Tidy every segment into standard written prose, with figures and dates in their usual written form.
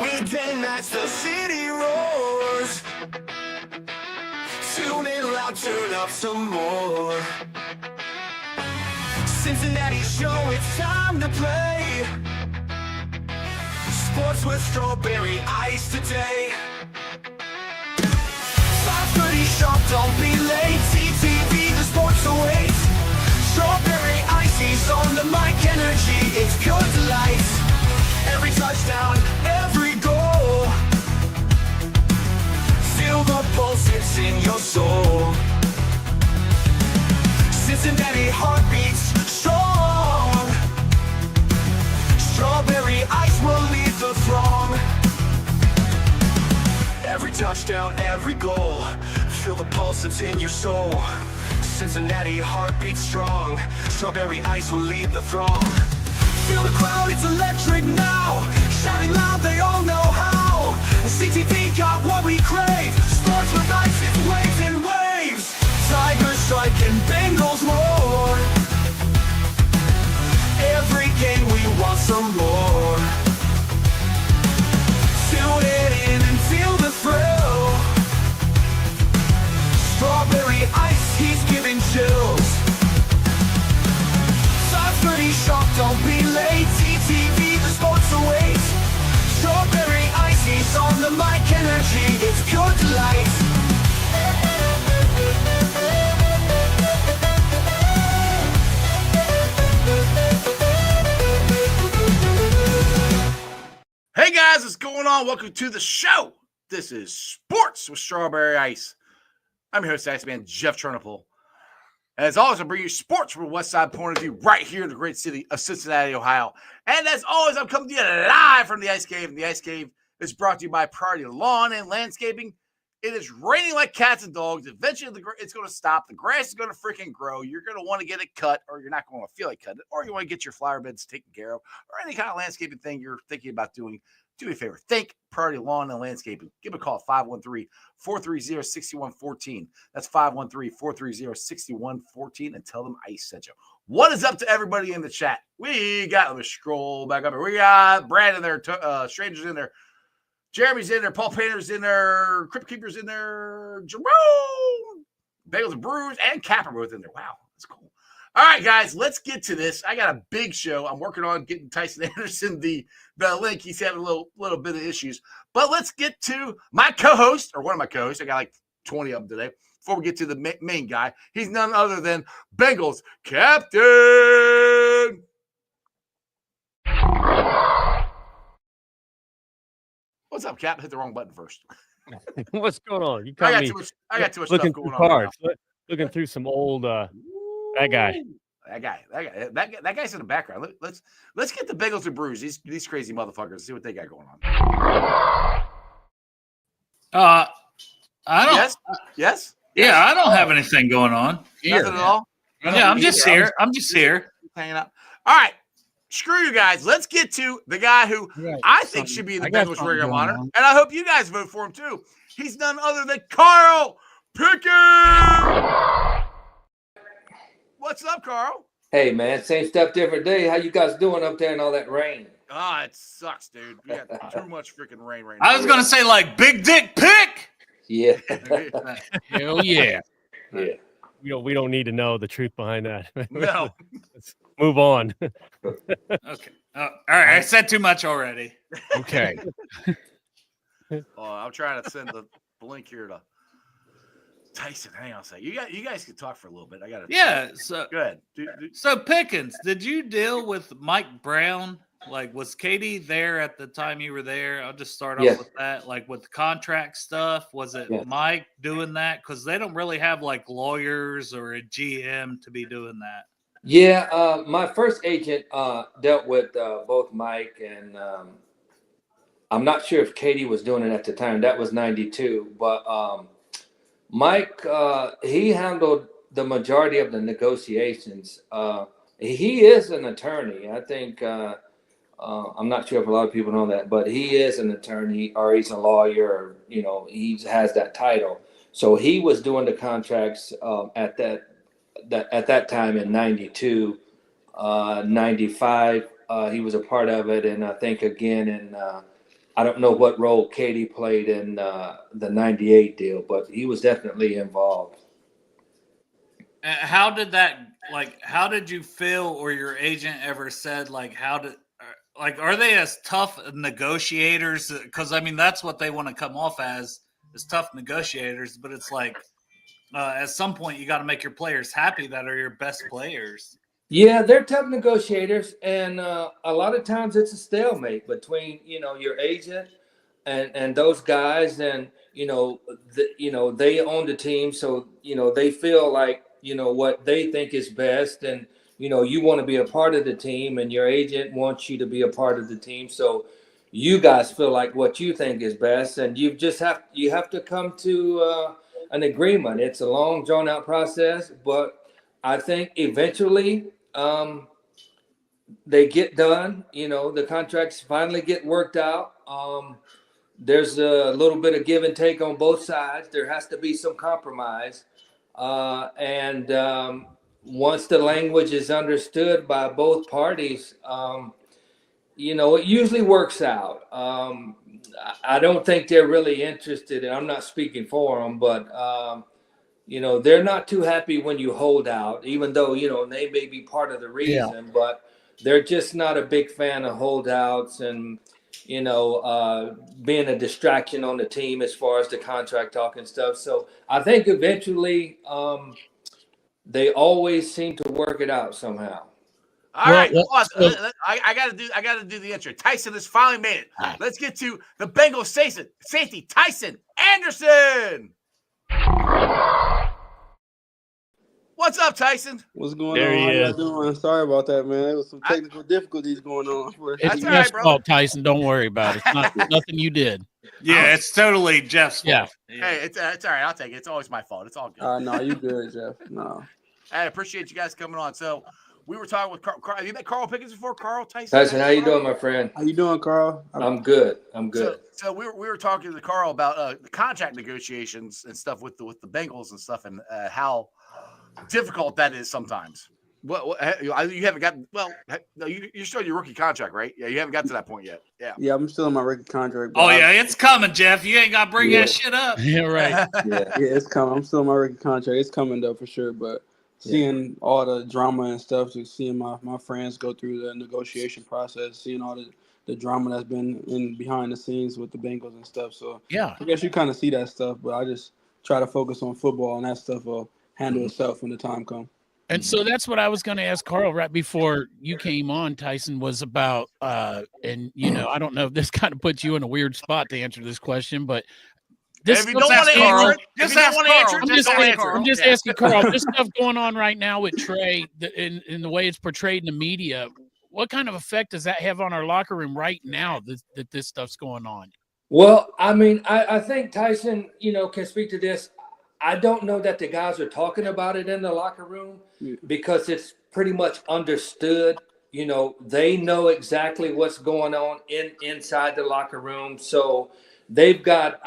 Weekend nights, the city roars. Tune in loud, turn up some more. Cincinnati show, it's time to play. Sports with strawberry ice today. 5:30 sharp, don't be late. CTV, the sports awaits. Strawberry icy's on the mic, energy, it's good delight. Every touchdown, every goal. Feel the pulse, it's in your soul. Cincinnati heartbeats strong. Strawberry ice will lead the throng. Every touchdown, every goal. Feel the pulse, it's in your soul. Cincinnati heartbeats strong. Strawberry ice will lead the throng. Feel the crowd, it's electric now. Shouting loud, they all know how. CTV got what we crave. Sports with ice, it's waves and waves. Tigers strike and Bengals roar. Every game we want some more. Tune it in and feel the thrill. Strawberry ice, he's giving chills. 5:30 sharp, don't be late. CTV, the sports awaits. Strawberry ice, he's on the mic, energy, it's pure delight. Hey guys, what's going on? Welcome to the show. This is Sports with Strawberry Ice. I'm your host, Iceman Jeff Chernobyl. And as always, I bring you sports from a West Side point of view right here in the great city of Cincinnati, Ohio. And as always, I'm coming to you live from the Ice Cave. And the Ice Cave is brought to you by Priority Lawn and Landscaping. It is raining like cats and dogs. Eventually, it's going to stop. The grass is going to freaking grow. You're going to want to get it cut, or you're not going to feel like cutting it, or you want to get your flower beds taken care of, or any kind of landscaping thing you're thinking about doing. Do me a favor. Thank Priority Lawn and Landscaping. Give a call, 513-430-6114. That's 513-430-6114, and tell them Ice sent you. What is up to everybody in the chat? We got, let me scroll back up here. We got Brad in there, Strangers in there, Jeremy's in there, Paul Painter's in there, Crypt Keeper's in there, Jerome, Bagels and Brews, and Capper both in there. Wow, that's cool. All right, guys, let's get to this. I got a big show. I'm working on getting Tycen Anderson the link. He's having a little bit of issues. But let's get to my co-host, or one of my co-hosts. I got like 20 of them today. Before we get to the main guy, he's none other than Bengals captain. What's up, Cap? Hit the wrong button first. What's going on? You I got too much looking stuff going through on. cards, looking through some old that guy. That guy's in the background. Let's get the Bengals and Brews. These crazy motherfuckers. See what they got going on. I don't. Yes. Yeah, I don't have anything going on. Nothing at all. Yeah, I'm just here. I'm just here. Hanging out. All right. Screw you guys. Let's get to the guy who I think should be in the Bengals Ring of Honor, and I hope you guys vote for him too. He's none other than Carl Pickens. What's up, Carl? Hey, man. Same stuff, different day. How you guys doing up there in all that rain? Ah, it sucks, dude. We got too much freaking rain right now. I was going to say, like, Big Dick Pick. Yeah. Hell yeah. Yeah. We don't need to know the truth behind that. No. Let's move on. Okay. All right. I said too much already. Okay. I'm trying to send the link here to Tycen. Hang on a second. You guys can talk for a little bit. I got to. Yeah. So go ahead. So Pickens, did you deal with Mike Brown? Like, was Katie there at the time you were there? I'll just start off with that. Like, with the contract stuff, was it Mike doing that? Because they don't really have like lawyers or a GM to be doing that. Yeah. My first agent dealt with both Mike and I'm not sure if Katie was doing it at the time. That was 92. But Mike, he handled the majority of the negotiations. He is an attorney. I think I'm not sure if a lot of people know that, but he is an attorney, or he's a lawyer, or, he has that title. So he was doing the contracts at that time in 92, 95. He was a part of it, and I think again in I don't know what role Katie played in the 98 deal, but he was definitely involved. How did that, like, how did you feel, or your agent ever said, like, are they as tough negotiators? Because, I mean, that's what they want to come off as tough negotiators, but it's like, at some point you got to make your players happy that are your best players. Yeah, they're tough negotiators, and a lot of times it's a stalemate between your agent and those guys, and they own the team, so they feel like what they think is best, and you want to be a part of the team, and your agent wants you to be a part of the team, so you guys feel like what you think is best, and you have to come to an agreement. It's a long, drawn out process, but I think eventually they get done. The contracts finally get worked out. There's a little bit of give and take on both sides. There has to be some compromise. And once the language is understood by both parties, it usually works out. I don't think they're really interested, and I'm not speaking for them, but they're not too happy when you hold out, even though, they may be part of the reason, but they're just not a big fan of holdouts and, being a distraction on the team as far as the contract talk and stuff. So I think eventually they always seem to work it out somehow. All right, I gotta do the intro. Tycen has finally made it. Let's get to the Bengals safety, Tycen Anderson. What's up, Tycen? What's going There on? he How is. y'all doing? Sorry about that, man. There was some technical difficulties going on. It's all right, Jeff's brother. fault, Tyson. Don't worry about it. It's not nothing you did. Yeah, it's totally Jeff's fault. Hey, it's all right. I'll take it. It's always my fault. It's all good. No, you good, Jeff. No. I appreciate you guys coming on. So we were talking with Carl. Have you met Carl Pickens before? Carl Tycen? Tyson, how you doing, my friend? How you doing, Carl? I'm good. So we were talking to Carl about the contract negotiations and stuff with the Bengals and stuff, and how difficult that is sometimes. You haven't gotten you're still in your rookie contract, right? Yeah, you haven't got to that point yet. Yeah, I'm still in my rookie contract. Oh yeah, it's coming, Jeff. You ain't got to bring that shit up. Yeah, right. Yeah, it's coming. I'm still in my rookie contract. It's coming though for sure. But seeing all the drama and stuff, just seeing my friends go through the negotiation process, seeing all the drama that's been in behind the scenes with the Bengals and stuff. So Yeah. I guess you kind of see that stuff, but I just try to focus on football, and that stuff will handle itself when the time comes. And so that's what I was going to ask Carl right before you came on, Tyson, was about, and I don't know if this kind of puts you in a weird spot to answer this question, but this if you don't want to answer it, I'm just asking Carl, this stuff going on right now with Trey in the way it's portrayed in the media, what kind of effect does that have on our locker room right now that this stuff's going on? Well, I mean, I think Tyson, can speak to this. I don't know that the guys are talking about it in the locker room because it's pretty much understood. They know exactly what's going on inside the locker room. So they've got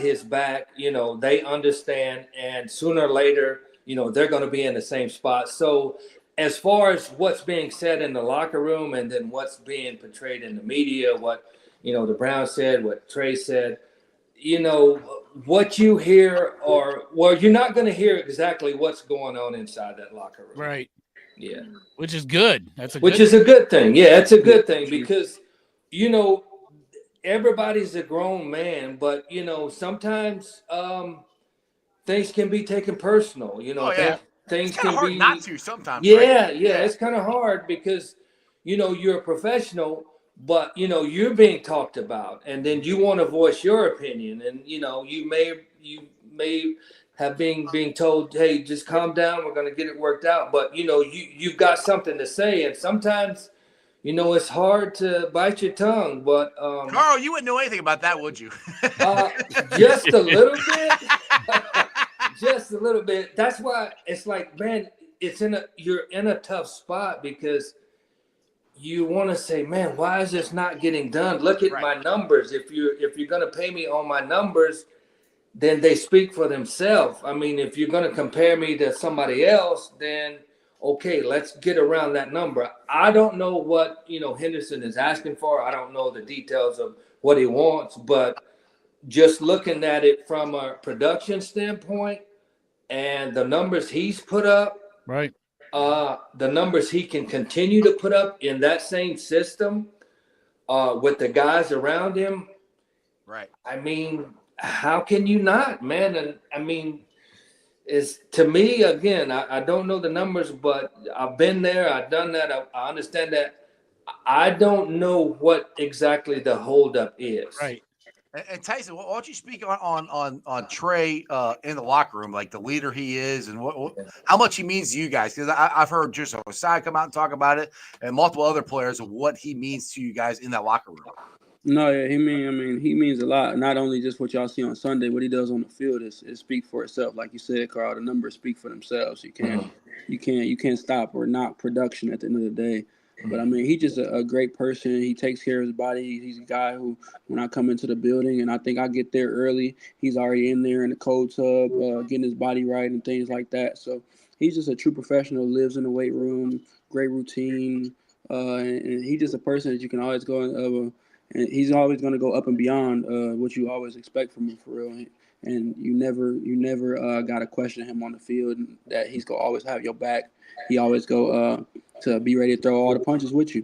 his back, they understand. And sooner or later, they're going to be in the same spot. So as far as what's being said in the locker room and then what's being portrayed in the media, what, the Browns said, what Trey said, what you hear you're not going to hear exactly what's going on inside that locker room. Right. Yeah. Which is good. That's a good thing. Yeah, it's a good thing because, everybody's a grown man, but, sometimes things can be taken personal. Things it's kind of hard not to sometimes. Yeah, right? It's kind of hard because, you're a professional, but you're being talked about, and then you want to voice your opinion, and you may have been being told, hey, just calm down, we're going to get it worked out, but you've got something to say, and sometimes it's hard to bite your tongue, but Carl, you wouldn't know anything about that, would you? Just a little bit. Just a little bit. That's why it's like, man, you're in a tough spot because you want to say, man, why is this not getting done? Look at my numbers. If you're going to pay me on my numbers, then they speak for themselves. I mean, if you're going to compare me to somebody else, then okay, let's get around that number. I don't know what, Henderson is asking for. I don't know the details of what he wants, but just looking at it from a production standpoint and the numbers he's put up, right? The numbers he can continue to put up in that same system with the guys around him. Right. I mean, how can you not, man? And I mean, is to me, again, I don't know the numbers, but I've been there. I've done that. I understand that. I don't know what exactly the holdup is. Right. And Tycen, why don't you speak on Trey in the locker room, like the leader he is, and how much he means to you guys? Because I've heard just Osai come out and talk about it, and multiple other players of what he means to you guys in that locker room. No, yeah, he means a lot. Not only just what y'all see on Sunday, what he does on the field is speak for itself. Like you said, Carl, the numbers speak for themselves. You can't stop or knock production at the end of the day. But I mean, he's just a great person. He takes care of his body. He's a guy who, when I come into the building, and I think I get there early, he's already in there in the cold tub, getting his body right and things like that. So he's just a true professional. Lives in the weight room, great routine, and he's just a person that you can always go and he's always going to go up and beyond what you always expect from him, for real. And you never got to question him on the field, and that he's going to always have your back. He always go to be ready to throw all the punches with you.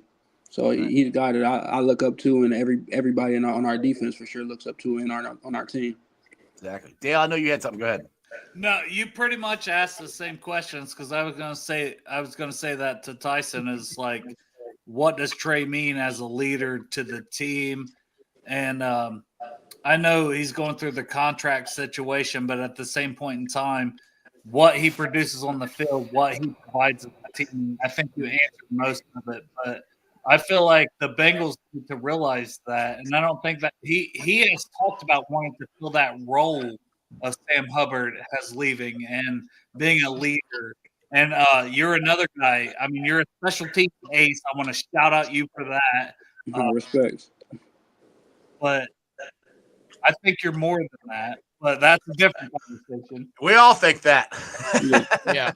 So he's a guy that I look up to, and everybody on our defense for sure looks up to on our team. Exactly. Dale, I know you had something. Go ahead. No, you pretty much asked the same questions, because I was gonna say that to Tycen, is like, what does Trey mean as a leader to the team? And I know he's going through the contract situation, but at the same point in time, what he produces on the field, what he provides to the team, I think you answered most of it. But I feel like the Bengals need to realize that, and I don't think that he has talked about wanting to fill that role of Sam Hubbard as leaving and being a leader. And you're another guy. I mean, you're a special team ace. I want to shout out you for that. Respect. But I think you're more than that. But that's a different conversation. We all think that. Yeah.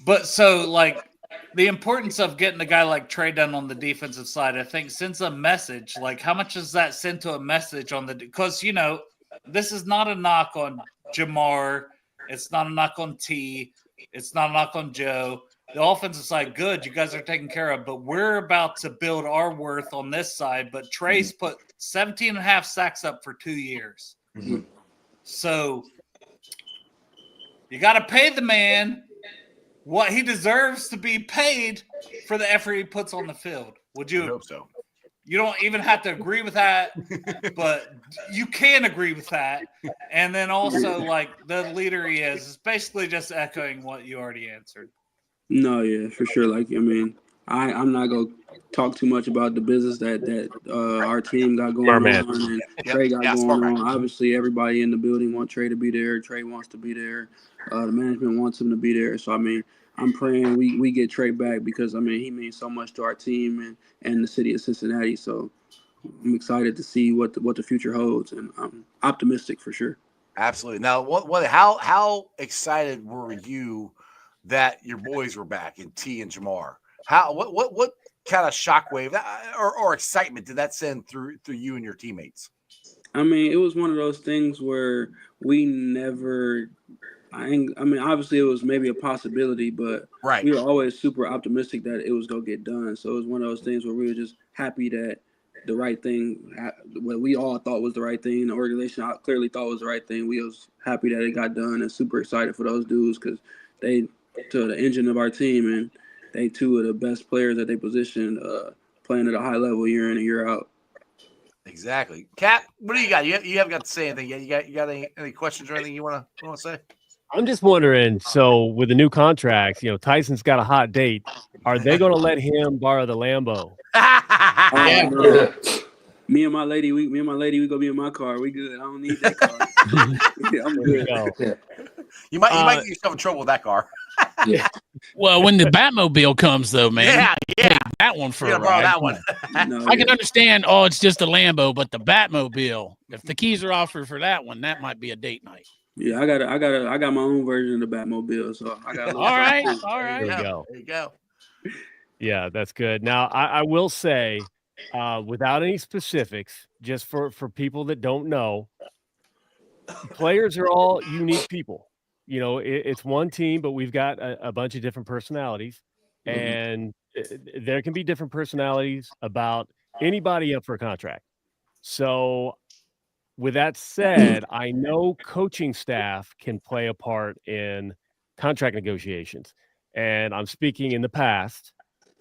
But so, like, the importance of getting a guy like Trey done on the defensive side, I think, sends a message. Like, how much does that send to a message on the – because, this is not a knock on Jamar. It's not a knock on T. It's not a knock on Joe. The offensive side, good. You guys are taken care of. But we're about to build our worth on this side. But Trey's put 17 and a half sacks up for 2 years. Mm-hmm. So you got to pay the man what he deserves to be paid for the effort he puts on the field. Would you? I hope so. You don't even have to agree with that, but you can agree with that. And then also, like, the leader he is basically just echoing what you already answered. No, yeah, for sure. Like, I mean, I'm not going to talk too much about the business that our team got going on and Trey got going on. Obviously, everybody in the building wants Trey to be there. Trey wants to be there. The management wants him to be there. So, I mean, I'm praying we get Trey back, because, I mean, he means so much to our team and the city of Cincinnati. So I'm excited to see what the future holds, and I'm optimistic for sure. Absolutely. Now, how excited were you that your boys were back in T and Jamar? What kind of shockwave or excitement did that send through you and your teammates? I mean, it was one of those things where we never – I mean, obviously it was maybe a possibility, but we were always super optimistic that it was going to get done. So it was one of those things where we were just happy that the right thing, what we all thought was the right thing, the organization clearly thought was the right thing. We was happy that it got done and super excited for those dudes, because they to the engine of our team, and they two of the best players that they positioned, playing at a high level year in and year out. Exactly. Cap, what do you got? You haven't got to say anything yet. You got any questions or anything you want to say? I'm just wondering, so with the new contracts, Tyson's got a hot date. Are they going to let him borrow the Lambo? No. Me and my lady, we go be in my car. We good. I don't need that car. I'm good. You might get yourself in trouble with that car. Yeah. Well, when the Batmobile comes, though, man, yeah, that one for a borrow ride. that one. No, I can understand. Oh, it's just a Lambo, but the Batmobile. If the keys are offered for that one, that might be a date night. Yeah, I got my own version of the Batmobile, so I got a little. All right. There we go. There you go. Yeah, that's good. Now, I will say, without any specifics, just for people that don't know, players are all unique people. You know, it's one team, but we've got a bunch of different personalities, and there can be different personalities about anybody up for a contract. So, with that said, I know coaching staff can play a part in contract negotiations, and I'm speaking in the past.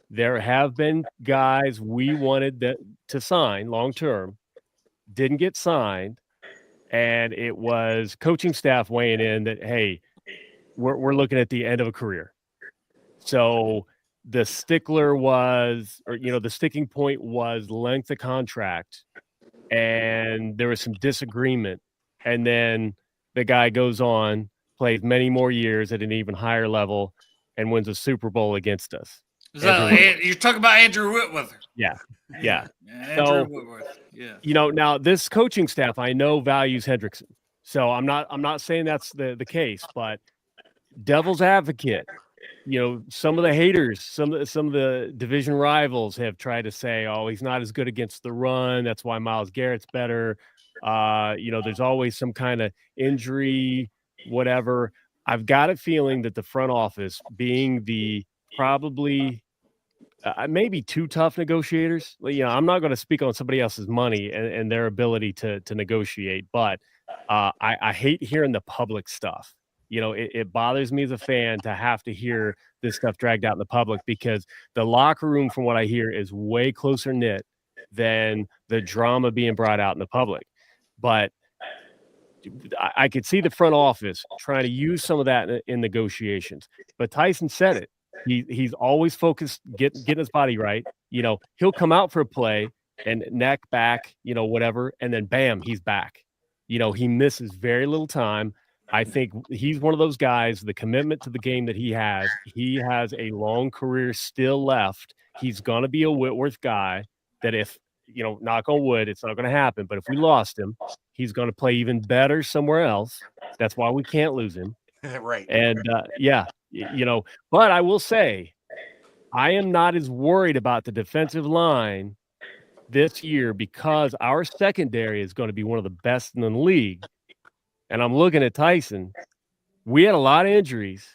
There have been guys we wanted to sign long term, didn't get signed, and it was coaching staff weighing in that, hey, we're looking at the end of a career. So the stickler was, or the sticking point was length of contract, and there was some disagreement, and then the guy goes on, plays many more years at an even higher level, and wins a Super Bowl against us. So you're talking about Andrew Whitworth. Yeah. Andrew Whitworth. Yeah. Now this coaching staff I know values Hendrickson. So I'm not saying that's the case, but devil's advocate, some of the haters, some of the division rivals have tried to say, oh, he's not as good against the run. That's why Myles Garrett's better. There's always some kind of injury, whatever. I've got a feeling that the front office, being the probably maybe too tough negotiators. I'm not going to speak on somebody else's money and their ability to negotiate, but I hate hearing the public stuff. It bothers me as a fan to have to hear this stuff dragged out in the public, because the locker room, from what I hear, is way closer knit than the drama being brought out in the public. But I could see the front office trying to use some of that in negotiations. But Tycen said it. He's always focused, getting his body right. He'll come out for a play and neck, back, whatever, and then bam, he's back. He misses very little time. I think he's one of those guys, the commitment to the game that he has a long career still left. He's going to be a Whitworth guy that, if, knock on wood, it's not going to happen. But if we lost him, he's going to play even better somewhere else. That's why we can't lose him. Right. And but I will say, I am not as worried about the defensive line this year, because our secondary is going to be one of the best in the league. And I'm looking at Tycen. We had a lot of injuries.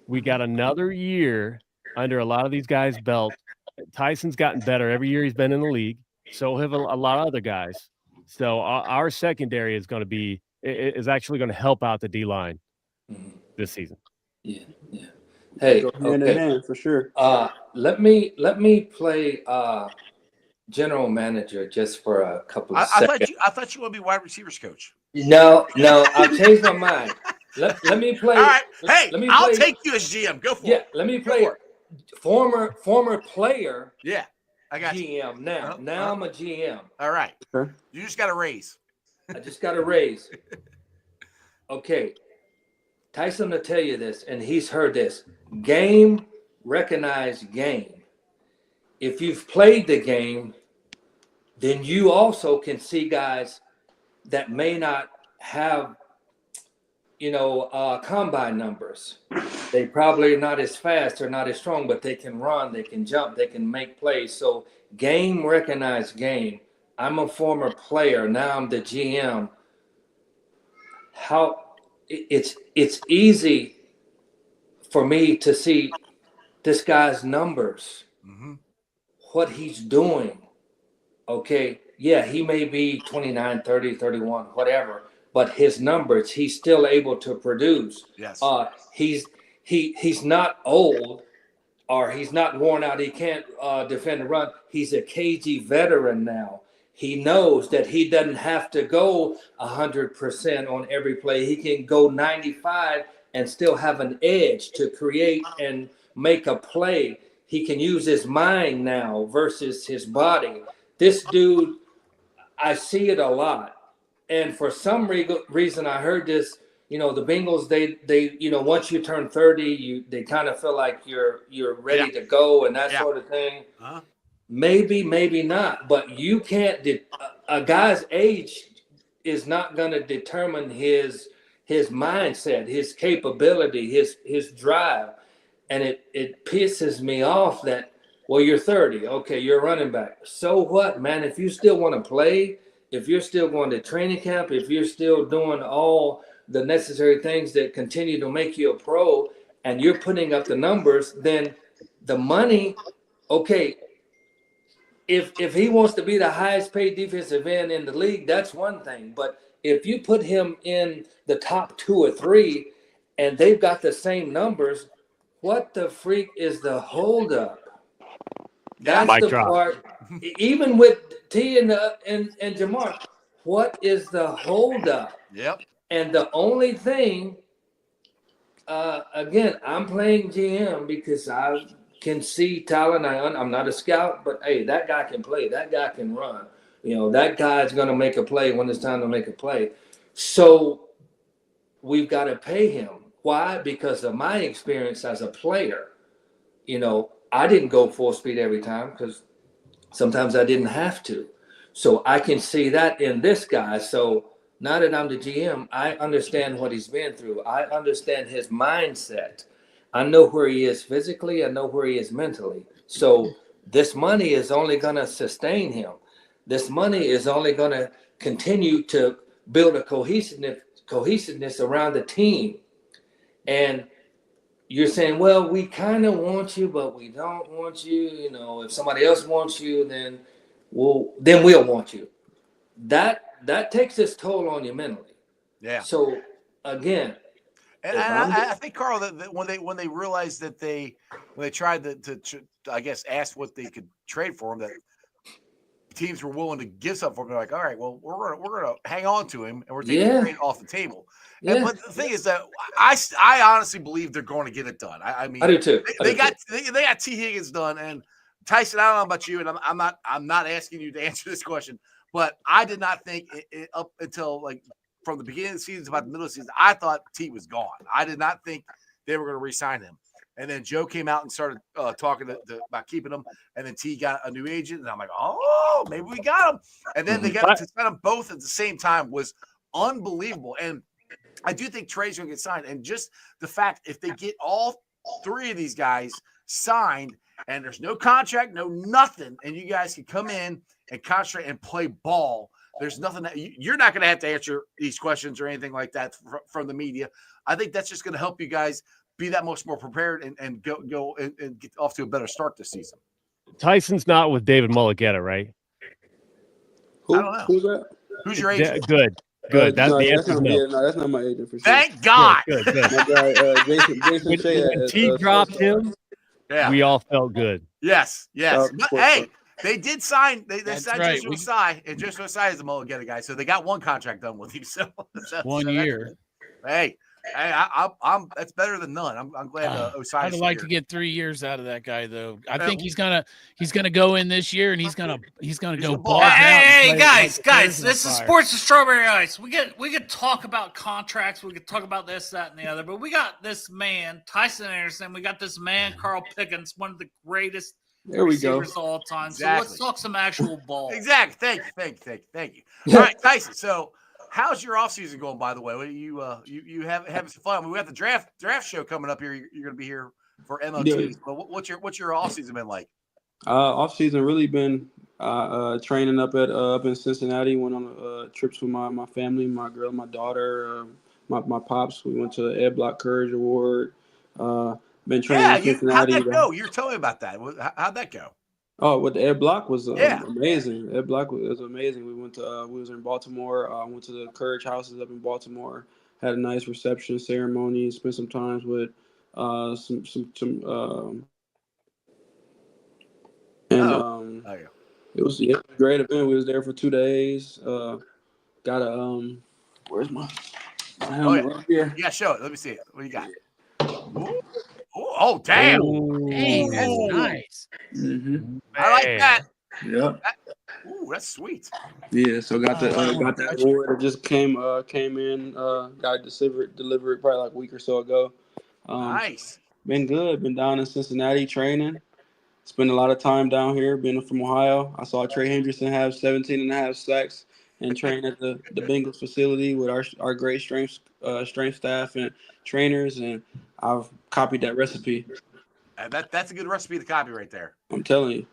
We got another year under a lot of these guys' belt. Tyson's gotten better every year he's been in the league. So have a lot of other guys. So our secondary is actually going to help out the D-line this season. Yeah. Hey, hand in hand for sure. Let me play general manager just for a couple of seconds. I thought you would be wide receivers coach. No, I've changed my mind. Let me play. All right. Hey, I'll play, take you as GM. Go for it. Yeah, let me play former player. Yeah, I got GM you. now. Now I'm a GM. All right. Sure. You just got a raise. I just got a raise. Okay. Tycen will tell you this, and he's heard this. Game, recognize game. If you've played the game, then you also can see guys that may not have, combine numbers. They probably are not as fast or not as strong, but they can run, they can jump, they can make plays. So game, recognize game. I'm a former player. Now I'm the GM. It's easy for me to see this guy's numbers, what he's doing. Okay. Yeah, he may be 29, 30, 31, whatever, but his numbers, he's still able to produce. Yes. He's not old, or he's not worn out. He can't defend the run. He's a cagey veteran now. He knows that he doesn't have to go 100% on every play. He can go 95 and still have an edge to create and make a play. He can use his mind now versus his body. This dude, I see it a lot. And for some reason, I heard this, the Bengals, they once you turn 30, they kind of feel like you're ready to go and that sort of thing. Uh-huh. Maybe, maybe not, but you can't, a guy's age is not going to determine his his mindset, his capability, his drive. And it pisses me off that, well, you're 30. Okay, you're a running back. So what, man? If you still want to play, if you're still going to training camp, if you're still doing all the necessary things that continue to make you a pro, and you're putting up the numbers, then the money, okay, if he wants to be the highest paid defensive end in the league, that's one thing. But if you put him in the top 2 or 3 and they've got the same numbers, what the freak is the holdup? That's the part. Even with T and Jamar, what is the holdup? Yep. And the only thing, again, I'm playing GM because I can see talent. I'm not a scout, but hey, that guy can play. That guy can run. That guy's going to make a play when it's time to make a play. So we've got to pay him. Why? Because of my experience as a player. I didn't go full speed every time because sometimes I didn't have to. So I can see that in this guy. So now that I'm the GM, I understand what he's been through. I understand his mindset. I know where he is physically. I know where he is mentally. So this money is only going to sustain him. This money is only going to continue to build a cohesiveness around the team. And you're saying, well, we kind of want you, but we don't want you. If somebody else wants you, then we'll want you. That takes its toll on you mentally. Yeah. So again, and I think, Carl, that when they realized that when they tried to I guess ask what they could trade for him, that teams were willing to give something for him. They're like, all right, well, we're gonna hang on to him and we're taking the trade off the table. Yeah. But the thing is that I honestly believe they're going to get it done. I mean, I do too. They got T. Higgins done, and Tyson. I don't know about you, and I'm not asking you to answer this question, but I did not think it up until from the beginning of the season to about the middle of the season, I thought T was gone. I did not think they were going to re-sign him. And then Joe came out and started talking about keeping him. And then T got a new agent. And I'm like, oh, maybe we got him. And then they got to sign them both at the same time was unbelievable. And I do think Trey's going to get signed. And just the fact, if they get all 3 of these guys signed and there's no contract, no nothing, and you guys can come in and concentrate and play ball, there's nothing that you're not going to have to answer these questions or anything like that from the media. I think that's just going to help you guys be that much more prepared and go and get off to a better start this season. Tyson's not with David Mulligetta, right? I don't know. Who's that? Who's your agent? Good. That's the answer. No, that's not my agent for sure. Thank God. Good. My guy, Jason Shea. When T dropped him, we all felt good. Yes. But, hey, they did sign. They signed right. Joshua Osai, and Joshua Osai is a Mulligetta guy, so they got one contract done with him. So 1 year. Hey, I'm that's better than none. I'm glad Osai. I'd like to get 3 years out of that guy, though. I think he's gonna go in this year and he's gonna go ball. Hey, guys, this is Sports with Strawberry Ice. We could talk about contracts. We could talk about this, that, and the other. But we got this man, Tycen Anderson. We got this man, Carl Pickens, one of the greatest receivers of all time. Exactly. So let's talk some actual ball. Exactly. Thank you. All right, Tyson. So, how's your offseason going, by the way? You having some fun? I mean, we have the draft show coming up here. You're going to be here for MOT. Yeah. But what's your offseason been like? Offseason really been training up in Cincinnati. Went on trips with my family, my girl, my daughter, my pops. We went to the Ed Block Courage Award. Been training in Cincinnati. How'd that go? You were telling me about that. How'd that go? Oh, with the Ed Block was amazing. Ed Block was amazing. We went to we was in Baltimore. Went to the Courage Houses up in Baltimore. Had a nice reception ceremony. Spent some time with it was a great event. We was there for 2 days. Got a where's my helmet right here? Yeah, show it. Let me see it. What do you got? Ooh. Oh, damn. Dang, that's nice. Mm-hmm. I like that. Yeah. That's sweet. Yeah, so got that award. It just came in. Got it delivered probably like a week or so ago. Nice. Been good. Been down in Cincinnati training. Spent a lot of time down here. Being from Ohio, I saw Trey Hendrickson have 17.5 sacks and train at the Bengals facility with our great strength staff and trainers, and I've copied that recipe. That's a good recipe to copy right there. I'm telling you.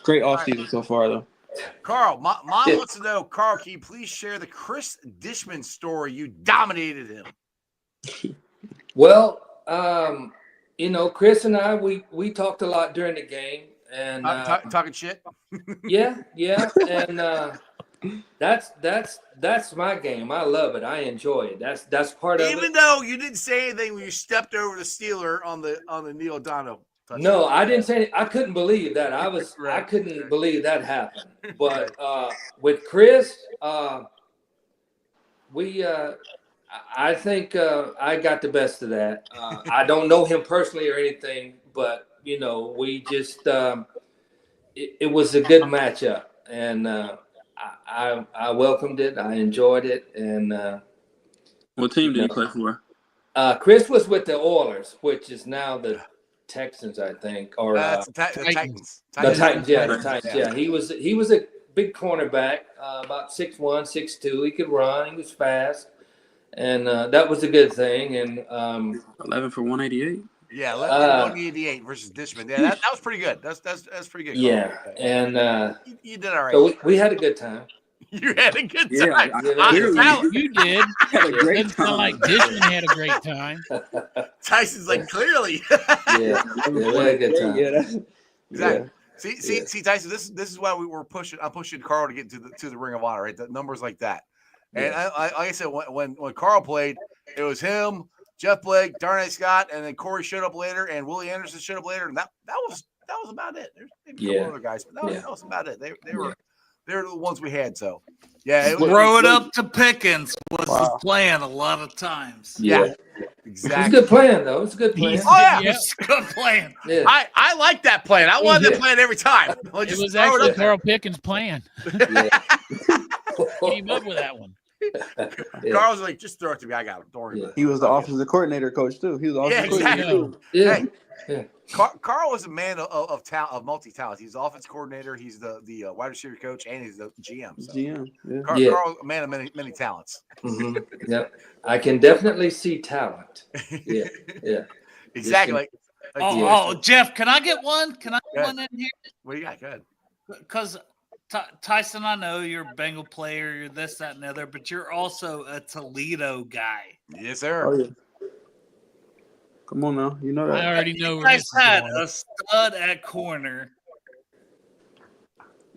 Great offseason so far, though. Carl, mom wants to know, Carl, can you please share the Chris Dishman story? You dominated him. Well, Chris and I, we talked a lot during the game, and talking shit. yeah, and that's my game. I love it. I enjoy it. That's part of it. Even though you didn't say anything when you stepped over the Steeler on the Neil O'Donnell touchdown. No, I didn't say it. I couldn't believe that. I couldn't believe that happened. But with Chris, I think I got the best of that. I don't know him personally or anything, but we just it was a good matchup, and I welcomed it. I enjoyed it, and what team did he play for? Chris was with the Oilers, which is now the Texans, I think, or the Titans. The Titans, yeah, the Titans, yeah. He was a big cornerback, about 6'1", 6'2". He could run. He was fast, and that was a good thing. And 11 for 188. Yeah, 188 versus Dishman. Yeah, that was pretty good. That's pretty good. Yeah, and you did all right. So we had a good time. You had a good Yeah, time. You did. Had a great It's not time. like Dishman had a great time. Tyson's like, clearly. Yeah, we had a good time. Yeah, that's Exactly. Yeah. See, Tyson. This is why we were pushing. I'm pushing Carl to get to the Ring of Honor, right? The numbers like that. And like I said, when Carl played, it was him, Jeff Blake, Darnay Scott, and then Corey showed up later, and Willie Anderson showed up later, and that was about it. There's maybe a couple other guys, but that was about it. They were the ones we had. So yeah, throw it up to Pickens was the plan a lot of times. Yeah. Exactly. It's a good plan, though. It's a good plan. Oh yeah. It's a good plan. Yeah. I like that plan. I wanted that plan every time. It was actually Carl Pickens' plan. Yeah. Came up with that one. Yeah. Carl's like, just throw it to me. I got him. Don't worry about it. He was the offensive coordinator coach too. He was the offensive coordinator too. Yeah. Hey, Carl was a man of talent, of multi-talent. He's the offense coordinator. He's the wide receiver coach, and he's the GM. So. GM. Yeah. Carl's a man of many talents. Mm-hmm. Yep. I can definitely see talent. Yeah. Yeah. Exactly. Jeff, can I get one? Can I get one in here? What do you got? Go ahead. Because Tyson, I know you're a Bengal player, you're this, that, and the other, but you're also a Toledo guy. Yes, sir. Oh yeah. Come on now, you know that. I already know You where guys this is had going. a stud at corner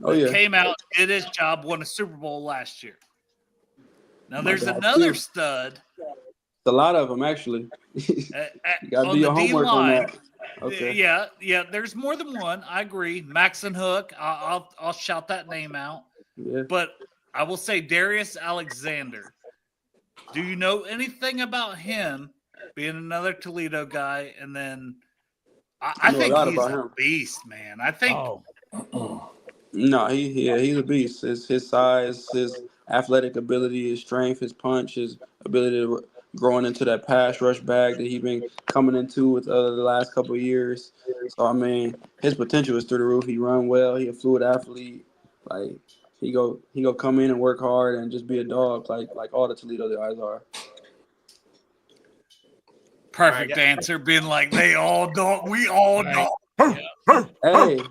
Oh yeah. came out, did his job, won a Super Bowl last year. Now My there's bad, another too. stud A lot of them actually. You gotta on do your the homework on D-line. that. Okay. Yeah. There's more than one. I agree. Max and Hook. I'll shout that name out. Yeah. But I will say Darius Alexander. Do you know anything about him being another Toledo guy? And then I know a think lot he's about a him. beast, man. I think No, he's a beast. His size, his athletic ability, his strength, his punch, his ability to growing into that pass rush bag that he's been coming into with the last couple of years. So I mean, his potential is through the roof. He run well. He a fluid athlete. Like he go come in and work hard and just be a dog like all the Toledo guys are. perfect answer, being like they all dog, we all dog. Hey,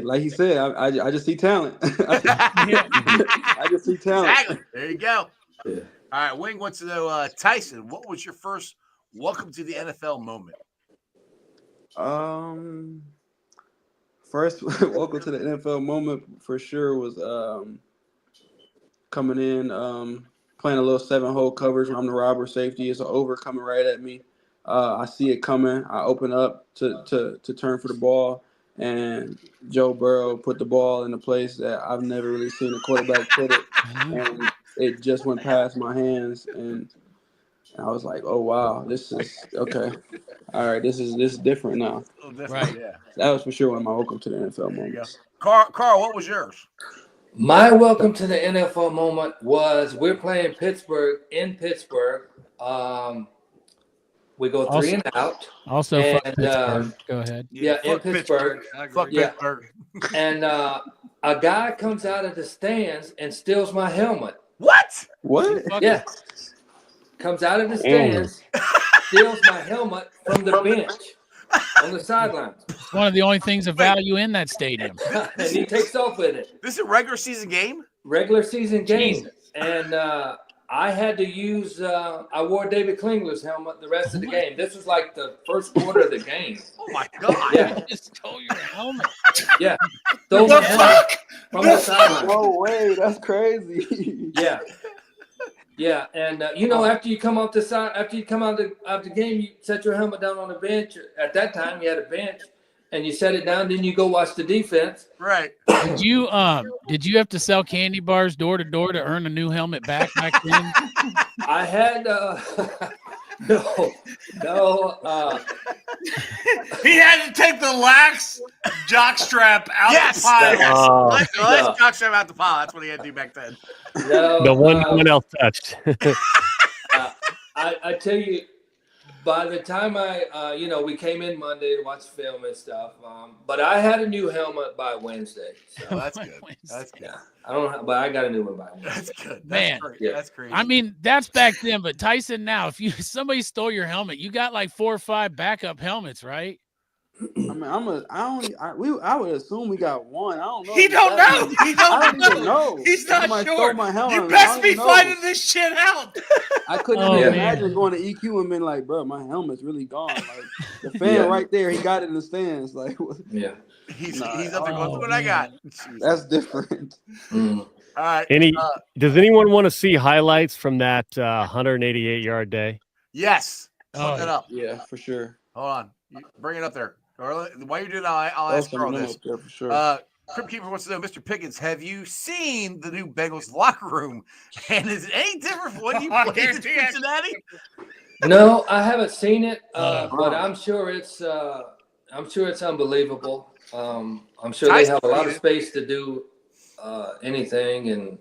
like he said, I just see talent. I just see talent. Exactly. There you go. Yeah. All right, Wing wants to know, Tyson, what was your first welcome to the NFL moment? First welcome to the NFL moment for sure was coming in, playing a little 7-hole coverage. I'm the robber safety. It's an over coming right at me. I see it coming. I open up to turn for the ball, and Joe Burrow put the ball in a place that I've never really seen a quarterback put it, and it just went past my hands, and I was like, "Oh wow, this is okay. All right, this is different now." Right. Yeah. That was for sure one of my welcome to the NFL moments. Carl, what was yours? My welcome to the NFL moment was we're playing Pittsburgh in Pittsburgh. We go 3 and out. Also, fuck And, Pittsburgh. Go ahead. Yeah, in Fuck Pittsburgh. I agree. Fuck Yeah. Pittsburgh. And a guy comes out of the stands and steals my helmet. What? What? Yeah. Comes out of the stands, steals my helmet from the bench on the sidelines. It's one of the only things of value in that stadium. And he takes off with it. This is a regular season game? Regular season game. Jesus. And I had to use, I wore David Klingler's helmet the rest of the game. This was like the first quarter of the game. Oh, my God. Yeah. You just stole your helmet. Yeah. Stole my helmet from the sideline. No way, that's crazy. Yeah. Yeah, and after you come off the side, after you come out of the game, you set your helmet down on the bench. At that time, you had a bench, and you set it down. Then you go watch the defense. Right. Did you have to sell candy bars door to door to earn a new helmet back then? I had no. He had to take the lax jockstrap out Yes. the pile. Yes. Let's talk about the pile. That's what he had to do back then. No, The one no one else touched. I tell you, by the time we came in Monday to watch film and stuff, but I had a new helmet by Wednesday. So, Oh, that's good. That's good. yeah, I don't know, but I got a new one by Wednesday. That's good. That's Man. great. Yeah. That's crazy. I mean, that's back then, but Tycen now, if somebody stole your helmet, you got like 4 or 5 backup helmets, right? I mean, I would assume we got one. I don't know. He don't know. He I don't don't even know. know. He's not Somebody sure. stole my helmet. You I best don't be even know. finding this shit out. I couldn't Oh, even man. imagine going to EQ and being like, bro, my helmet's really gone. Like the fan right there, he got it in the stands. Like, Yeah. he's up there going, look what I got. that's different. Mm. All right. Does anyone want to see highlights from that 188-yard day? Yes. Oh, Look that up. Yeah, for sure. Hold on. Bring it up there. While you're doing that, I'll ask Carl Up this. there for sure. Crypt Keeper wants to know, Mr. Pickens, have you seen the new Bengals locker room? And is it any different from when you played in Cincinnati? No, I haven't seen it, but I'm sure it's unbelievable. I'm sure they have a lot of space to do anything, and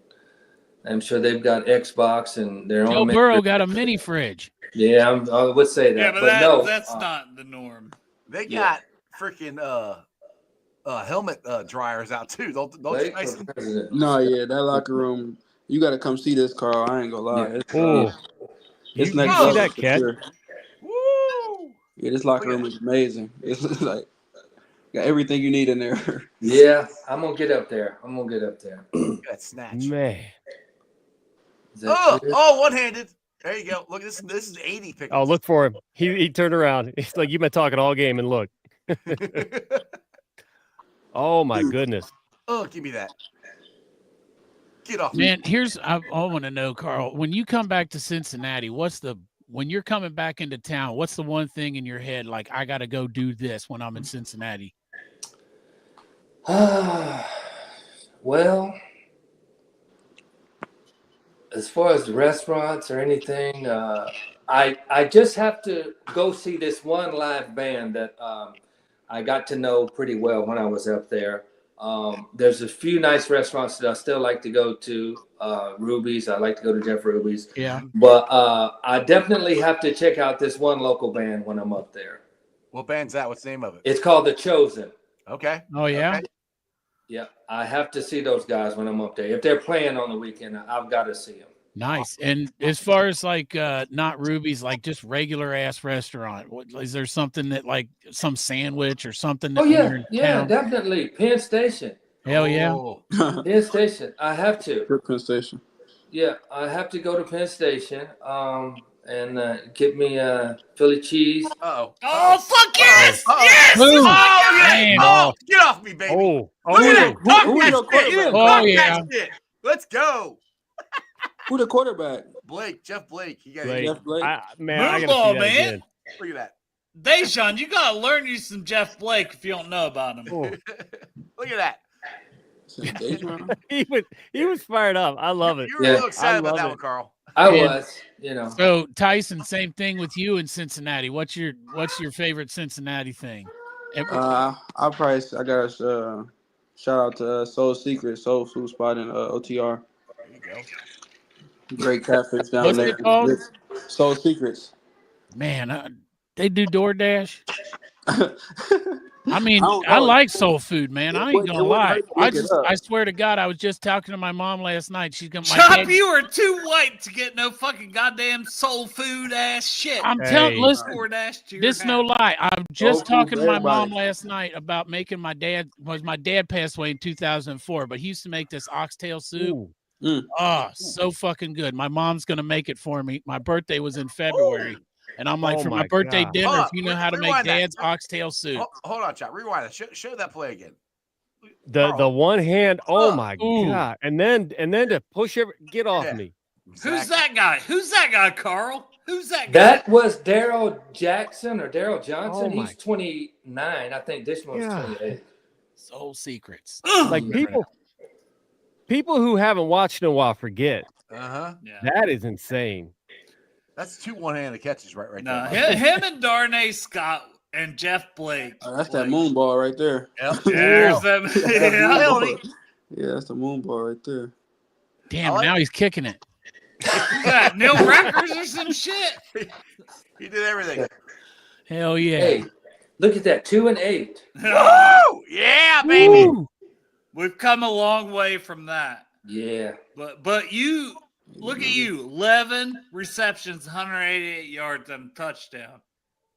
I'm sure they've got Xbox and their Joe own. Burrow got a mini fridge. Yeah, I would say that. Yeah, but no, that's not the norm. They got freaking helmet dryers out too. Don't you guys? No, yeah, that locker room. You got to come see this, Carl. I ain't gonna lie. Yeah. It's You next see level that for cat? sure. Woo! Yeah, this locker room is amazing. It's like got everything you need in there. Yeah, I'm gonna get up there. That snatch. Man. Is that clear? One-handed. There you go. Look, this is 80 Pickens. Oh, look for him. He turned around. It's like you've been talking all game, and look. Oh my goodness. Oh, give me that. Get off. Man, I want to know, Carl, when you come back to Cincinnati, when you're coming back into town, what's the one thing in your head like, I got to go do this when I'm in Cincinnati? Well, as far as the restaurants or anything, I just have to go see this one live band that I got to know pretty well when I was up there. There's a few nice restaurants that I still like to go to. Ruby's, I like to go to Jeff Ruby's. Yeah. But I definitely have to check out this one local band when I'm up there. What band's that? What's the name of it? It's called The Chosen. Okay. Oh, yeah? Okay. Yeah, I have to see those guys when I'm up there. If they're playing on the weekend, I've got to see them. Nice. And as far as like not Ruby's, like just regular ass restaurant, is there something that like some sandwich or something? That Oh, when yeah. you're in Yeah, town? definitely. Penn Station. Hell yeah. Oh. Penn Station. I have to. Penn Station. Yeah, I have to go to Penn Station and get me Philly cheese. Uh-oh. Oh, fuck yes! Uh-oh. Yes! Boom. Oh, yeah. Man. Oh, get off me, baby. Oh, Look at that. Talk who's that your shit. quarterback? Talk Oh, yeah. that shit. Let's go. Who the quarterback? Jeff Blake. He got Blake. Jeff Blake. Man, I gotta Moonball, see that man. again. Look at that. Deshaun, you gotta learn you some Jeff Blake if you don't know about him. Oh. Look at that. He was fired up. I love it. You were Yeah. a little excited I about love that it. one, Carl. I Yeah. was, So Tycen, same thing with you in Cincinnati. What's your favorite Cincinnati thing? I got a shout out to Soul Food Spot in OTR. There you go. Great catfish down What's there. it called? Soul Secrets. Man, they do DoorDash. I mean, don't I know. like soul food, man. I ain't gonna wouldn't lie. hurt to look it up. I swear to God, I was just talking to my mom last night. She's gonna. Chop, you are too white to get no fucking goddamn soul food ass shit. I'm telling. Listen, this no lie. I'm just talking to my mom last night about making my dad. My dad passed away in 2004, but he used to make this oxtail soup. Oh, so fucking good. My mom's gonna make it for me. My birthday was in February. And I'm like, for my birthday dinner, if you know how to make Dad's oxtail soup. Hold on, Chop. Rewind that. Show that play again. The one hand. Oh my God! And then to push get off me. Exactly. Who's that guy? Who's that guy, Carl? Who's that guy? That was Daryl Jackson or Daryl Johnson. He's 29. I think this one's 28. Soul secrets. Like people who haven't watched in a while forget. Yeah. That is insane. That's 2 one-handed catches right no, there. Him and Darnay Scott and Jeff Blake. That's that moon ball right there. Yep. There's them. Yeah, that's the moon ball right there. Damn, now he's kicking it. Yeah, Neil Records or some shit. He did everything. Hell yeah. Hey, look at that. 2 and 8. Woo! Yeah, baby. Woo! We've come a long way from that. Yeah. But you look at you, 11 receptions, 188 yards, and a touchdown.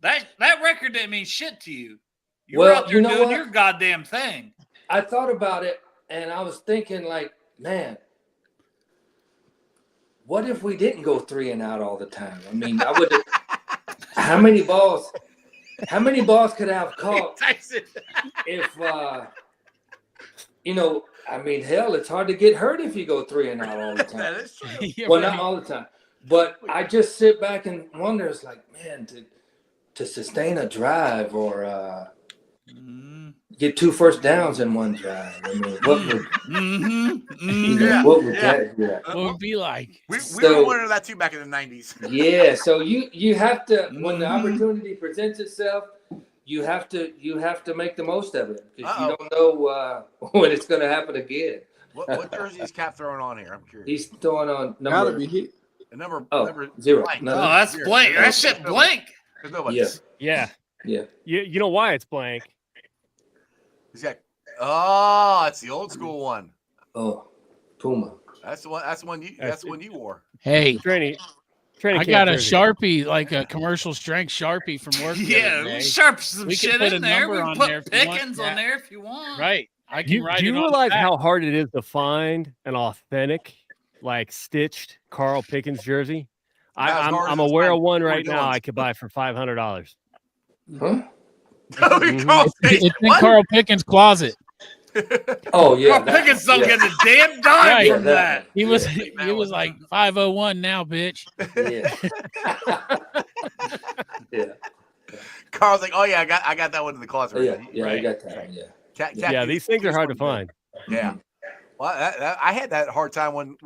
That record didn't mean shit to you. You were out there doing your goddamn thing. I thought about it, and I was thinking, like, man, what if we didn't go 3 and out all the time? I mean, I would. How many balls could I have caught if I mean, hell, it's hard to get hurt if you go 3 and out all the time. That is true. Well, not all the time, but I just sit back and wonder. It's like, man, to sustain a drive or get 2 first downs in one drive. I mean, what would that be? What would it be like? We were wondering that too back in the 90s. Yeah, so you have to, when the opportunity presents itself, you have to make the most of it because you don't know when it's going to happen again. What jersey is Cap throwing on here? I'm curious. He's throwing on number 0. Blank. Oh, that's blank. That shit blank. There's nobody. Yeah. You know why it's blank? He's got. It's the old school one. Oh, Puma. That's the one. That's the one you wore. Hey, I got a Sharpie, like a commercial strength Sharpie from work. Yeah, we sharp some shit in there. We put put Pickens on there if you want. Right. I can write Do you it on realize the back. how hard it is to find an authentic, like stitched Carl Pickens jersey? I'm aware of one right now I could buy for $500. Huh? It's in Carl Pickens' closet. Oh yeah, Carl Pickens don't get a damn dime from that. He was like 501 now, bitch. Yeah. Carl's like, oh yeah, I got that one in the closet. I got that. Yeah. These things are hard to find. Yeah. Well, I had that hard time when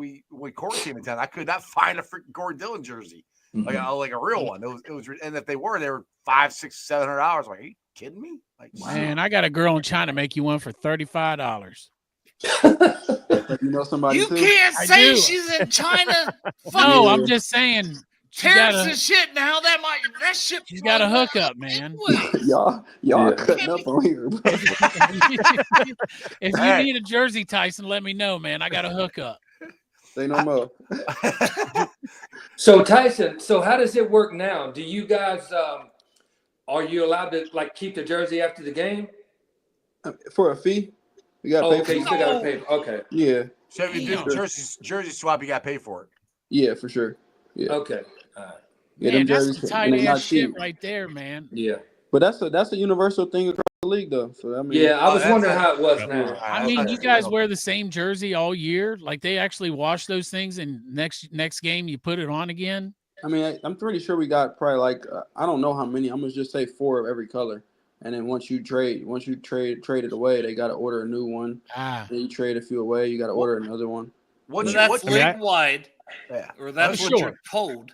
Corey came in town. I could not find a freaking Corey Dillon jersey, like a real one. It was, and if they were $500, $600, $700. Like, are you kidding me? Like, man, I got a girl in China make you one for $35. You know somebody? You can't say she's in China. No, I'm just saying. Tariffs and shit now. That shit. She's got a hookup, man. y'all cutting up on here, bro. If you need a jersey, Tyson, let me know, man. I got a hookup. Say no more. So Tyson, how does it work now? Do you guys are you allowed to like keep the jersey after the game? For a fee? You gotta pay okay, you still gotta pay. Okay. Yeah. So if you do jersey swap, you gotta pay for it. Yeah, for sure. Yeah. Okay. All right. Yeah, man, them that's jerseys, the tight ass shit right there, man. Yeah. But that's a universal thing across the league, though. So I mean, yeah, I was wondering how it was now. I mean, you guys wear the same jersey all year. Like they actually wash those things, and next game you put it on again. I mean, I'm pretty sure we got probably like I don't know how many. I'm gonna just say 4 of every color. And then once you trade it away, they got to order a new one. Then you trade a few away, you got to order another one. That's league wide, or that's what you're told.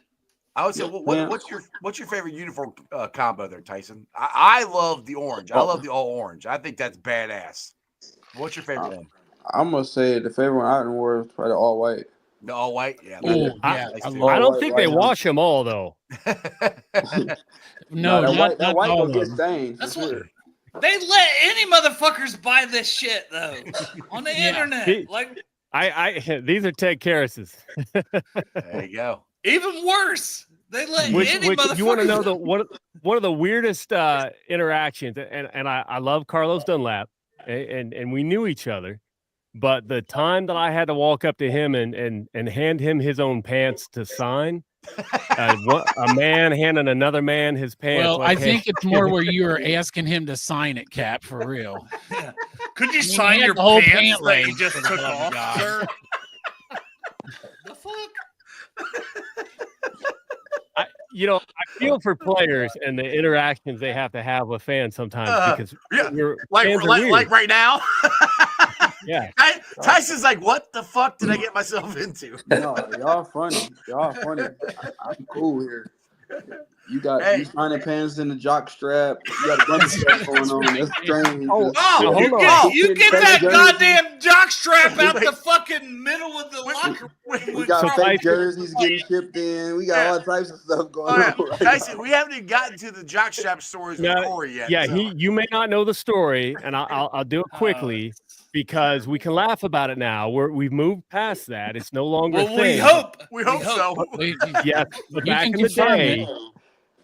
I would say, what's your favorite uniform combo there, Tyson? I love the orange. I love the all orange. I think that's badass. What's your favorite one? I'm gonna say the favorite one I wore was probably the all white. The all white, yeah. I don't think they wash them all though. No, that white don't get stained. That's They let any motherfuckers buy this shit though on the internet. Like I these are Ted Karras's. There you go. even worse. They let Which any motherfuckers. you want to know one of the weirdest interactions, and I love Carlos Dunlap, and we knew each other, but the time that I had to walk up to him and hand him his own pants to sign, a man handing another man his pants. Well, like, I think it's more where you were asking him to sign it, Cap, for real. Yeah. Could you I mean, sign he had your the whole pants pant that you leg just for the took love of off, God. sir? The fuck? I feel for players and the interactions they have to have with fans sometimes because like right now. Yeah. Tyson's like, what the fuck did I get myself into? No, y'all funny. Y'all funny. I'm cool here. You got you signing pants in the jock strap. You got a bunch of stuff going on. That's strange. Hold You get that jerseys. goddamn jock strap out the fucking middle of the locker room. We got So fake jerseys getting shipped in. We got all types of stuff going on. Right Tyson, now. we haven't even gotten to the jockstrap stories with Corey yet. Yeah, so. you may not know the story, and I'll do it quickly because we can laugh about it now. We've moved past that. It's no longer a Well, thing. We hope so. Yes, but You back can in the confirm day, it.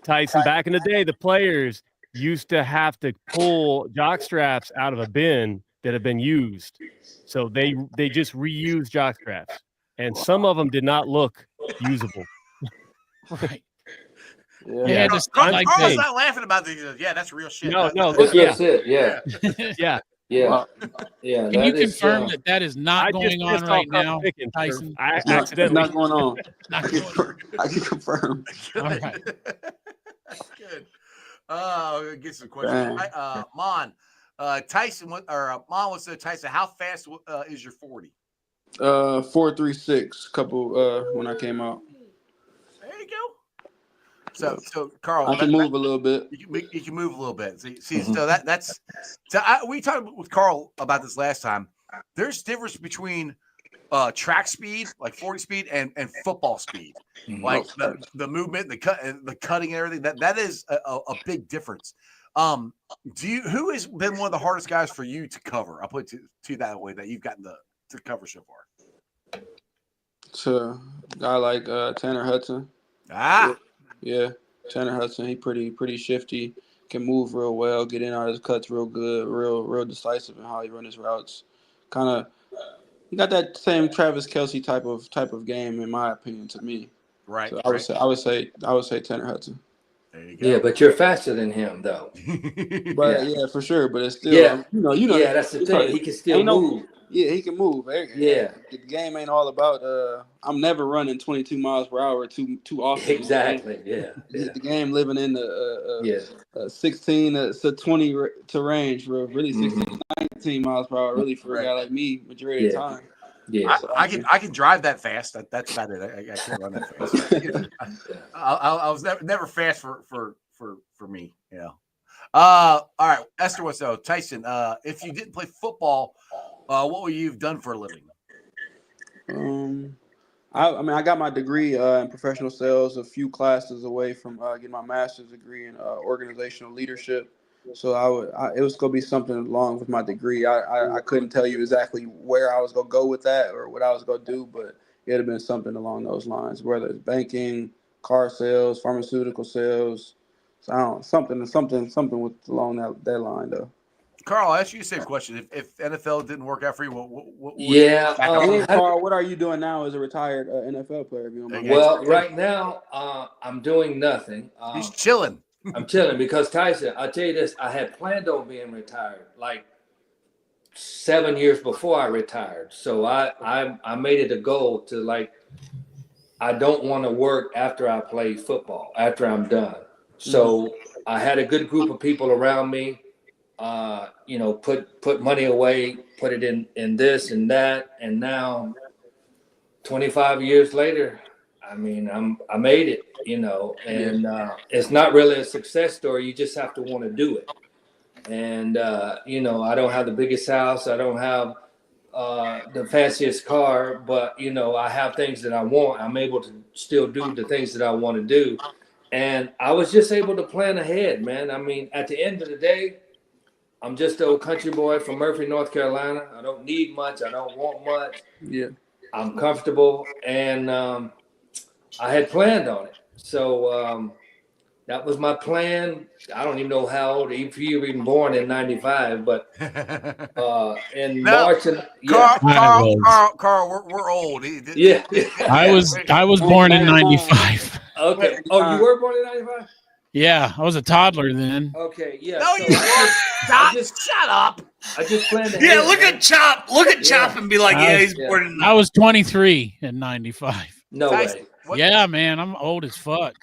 Tyson, back in the day, the players used to have to pull jock straps out of a bin that had been used. So they just reused jock straps. And some of them did not look usable. Right. Yeah. They had to like Carl's this. not laughing about these. Yeah, that's real shit. No, That's it. Yeah. yeah. Yeah. Yeah. Can you that is, confirm that is not I going just on pissed right off Carl now, Pickens, sir. Tyson? I It's accidentally not going on. Not going on. I can confirm. All right. Good. Get some questions. Mon, Tyson, Mon was there. Tyson, how fast is your 40? 4.36. Couple when I came out. There you go. So Carl, I can move a little bit. You can move a little bit. See, so that's. So we talked with Carl about this last time. There's difference between track speed, like 40 speed, and football speed, like the movement, the cutting, and everything. That is a big difference. Who has been one of the hardest guys for you to cover? I'll put it to that way that you've gotten to cover so far. To a guy like Tanner Hudson. Yeah, Tanner Hudson. He pretty shifty. Can move real well. Get in out of his cuts real good. Real decisive in how he run his routes. Kind of. He got that same Travis Kelce type of game, in my opinion, to me. Right. So I would say Tanner Hudson. There you go. Yeah, but you're faster than him, though. But yeah, for sure. But it's still, you know. Yeah, that's the thing. He can still move. Yeah, he can move. Yeah. The game ain't all about. I'm never running 22 miles per hour too often. Exactly. Yeah. The game living in the 16 to 20 to range for really 16 to 19 miles per hour really for a guy like me majority of the time. Yeah. I can drive that fast. That's about it. I can't run that fast. I was never fast for me. You know. All right, Esther was so Tyson. If you didn't play football, what would you have done for a living? I got my degree in professional sales a few classes away from getting my master's degree in organizational leadership. So it was going to be something along with my degree. I couldn't tell you exactly where I was going to go with that or what I was going to do, but it'd have been something along those lines, whether it's banking, car sales, pharmaceutical sales. So I don't something with along that line though. Carl, I'll ask you the same question. If NFL didn't work out for you, what Carl, what are you doing now as a retired NFL player? Well, right now, I'm doing nothing. He's chilling. I'm chilling because Tyson, I'll tell you this, I had planned on being retired like 7 years before I retired. So I made it a goal to I don't want to work after I play football, after I'm done. So I had a good group of people around me. Put money away, put it in this and that, and now 25 years later, I mean, I made it, and it's not really a success story. You just have to want to do it. And I don't have the biggest house, I don't have the fanciest car, but I have things that I want. I'm able to still do the things that I want to do, and I was just able to plan ahead, man. I mean, at the end of the day, I'm just an old country boy from Murphy, North Carolina. I don't need much. I don't want much. Yeah. I'm comfortable, and I had planned on it. So that was my plan. I don't even know how old, if you were even born in '95, but in March. And, yeah. Carl, we're old. Yeah. I was born in '95. Okay. Oh, you were born in '95? Yeah, I was a toddler then. Okay. Yeah. No, you weren't. Shut up. I just planned to. Yeah, look at Chop. Look at Chop and be like, he's born in. I was 23 in '95. No way. Yeah, man, I'm old as fuck.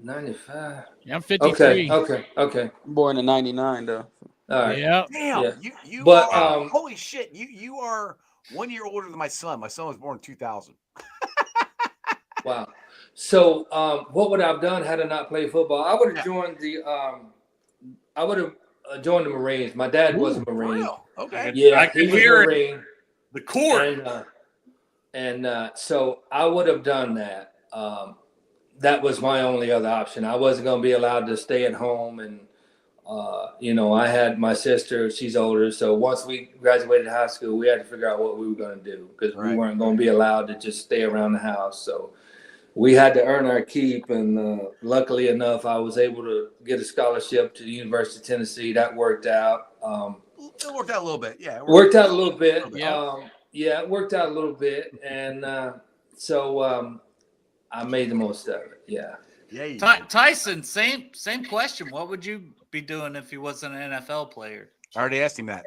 95. Yeah, I'm 53. Okay. Born in '99 though. All right. Yeah. Damn. Yeah. You But, are, holy shit. You are 1 year older than my son. My son was born in 2000. Wow. So what would I have done had I not played football? I would have joined the Marines. My dad was a Marine. Real? Okay. Yeah, I can he was hear a it. Marine. The court. And so I would have done that. That was my only other option. I wasn't going to be allowed to stay at home. And, I had my sister, she's older. So once we graduated high school, we had to figure out what we were going to do because we weren't going to be allowed to just stay around the house. So we had to earn our keep. And luckily enough, I was able to get a scholarship to the University of Tennessee. That worked out. It worked out a little bit. Yeah. Worked out a little bit. Yeah. It worked out a little bit. And so I made the most of it. Yeah. Tyson, same question. What would you be doing if you wasn't an NFL player? I already asked him that.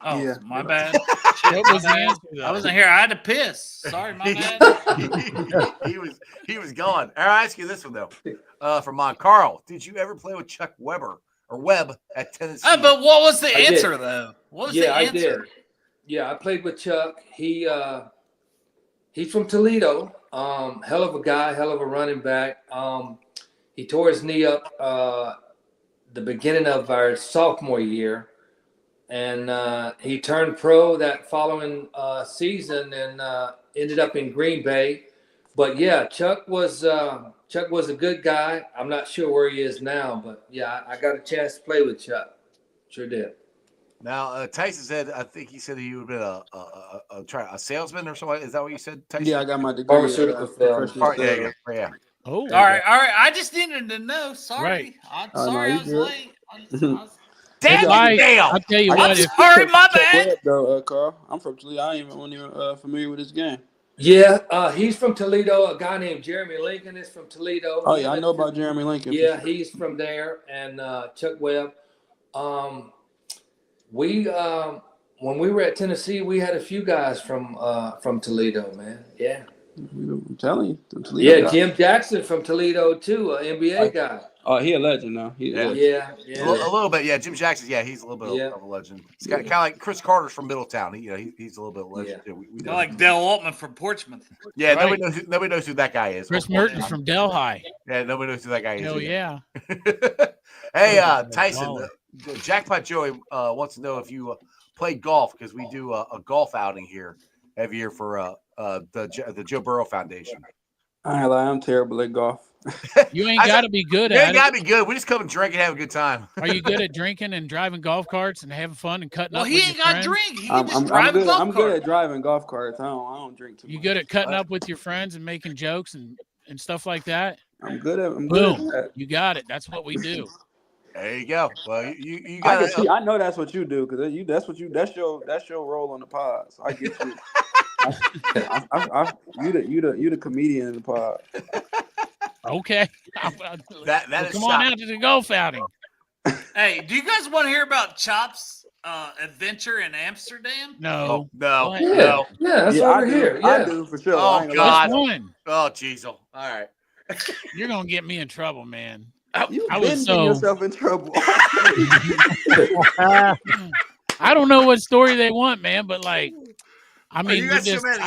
Oh, Yeah. my bad. What was the answer, though? I wasn't here. I had to piss. Sorry, my bad. he was gone. I'll ask you this one though. From Carl, did you ever play with Chuck Webb at Tennessee? But what was the I answer did. though? What was the I answer? did. Yeah, I played with Chuck. He's from Toledo. Hell of a guy, hell of a running back. He tore his knee up the beginning of our sophomore year, and he turned pro that following season and ended up in Green Bay. But yeah, Chuck was a good guy. I'm not sure where he is now, but yeah, I got a chance to play with Chuck. Sure did. Now, Tyson said, I think he said he would have been a salesman or something. Is that what you said, Tyson? Yeah, I got my degree. Pharmaceutical sales. Yeah. Oh, All right. I just needed to know. Sorry. Right. I'm Oh, no, sorry you I was good. late. Damn I'll Dale! tell you what. If Sorry, my bad. Though, Carl, I'm from Toledo. I wasn't even familiar with this game. Yeah, he's from Toledo. A guy named Jeremy Lincoln is from Toledo. Oh yeah, I know about Jeremy Lincoln. Yeah, he's from there, and Chuck Webb. When we were at Tennessee, we had a few guys from Toledo, man. Yeah. I'm telling you, the Toledo Yeah, guy. Jim Jackson from Toledo too, an NBA guy. Oh, he a legend now. Yeah. Yeah. A little bit, yeah. Jim Jackson, yeah, he's a little bit of a legend. It's kind of like Chris Carter's from Middletown. He's a little bit of a legend. Yeah. We I like Dale Altman from Portsmouth. Yeah, Right. nobody knows who that guy is. Chris Mertens from Delhi. Yeah, nobody knows who that guy is. Hell yeah. Hey, Tyson, Jackpot Joey wants to know if you play golf because we do a golf outing here every year for the Joe Burrow Foundation. I ain't lie, I'm terrible at golf. You ain't got to be good You at ain't got to be good. We just come and drink and have a good time. it. Are you good at drinking and driving golf carts and having fun and cutting Well, up he with ain't your got friends? drink. He I'm can just drive a golf good cart. at driving golf carts. I don't drink too much. You good at cutting up with your friends and making jokes and stuff like that? I'm good at Boom. that. You got it. That's what we do. There you go. Well, you I got can see. I know that's what you do because that's your role on the pod. So I get you. You the comedian in the pod. Okay. that is come on out to the golf outing. Hey, do you guys want to hear about Chop's adventure in Amsterdam? No. No. What? Yeah, that's I over do. here. I Yeah. do for sure. Oh, I ain't gonna lie. God. Which one? Oh, jeez. All right. You're gonna get me in trouble, man. You've I been was getting so- yourself in trouble. I don't know what story they want, man, but like, I mean, you we're got so just, many.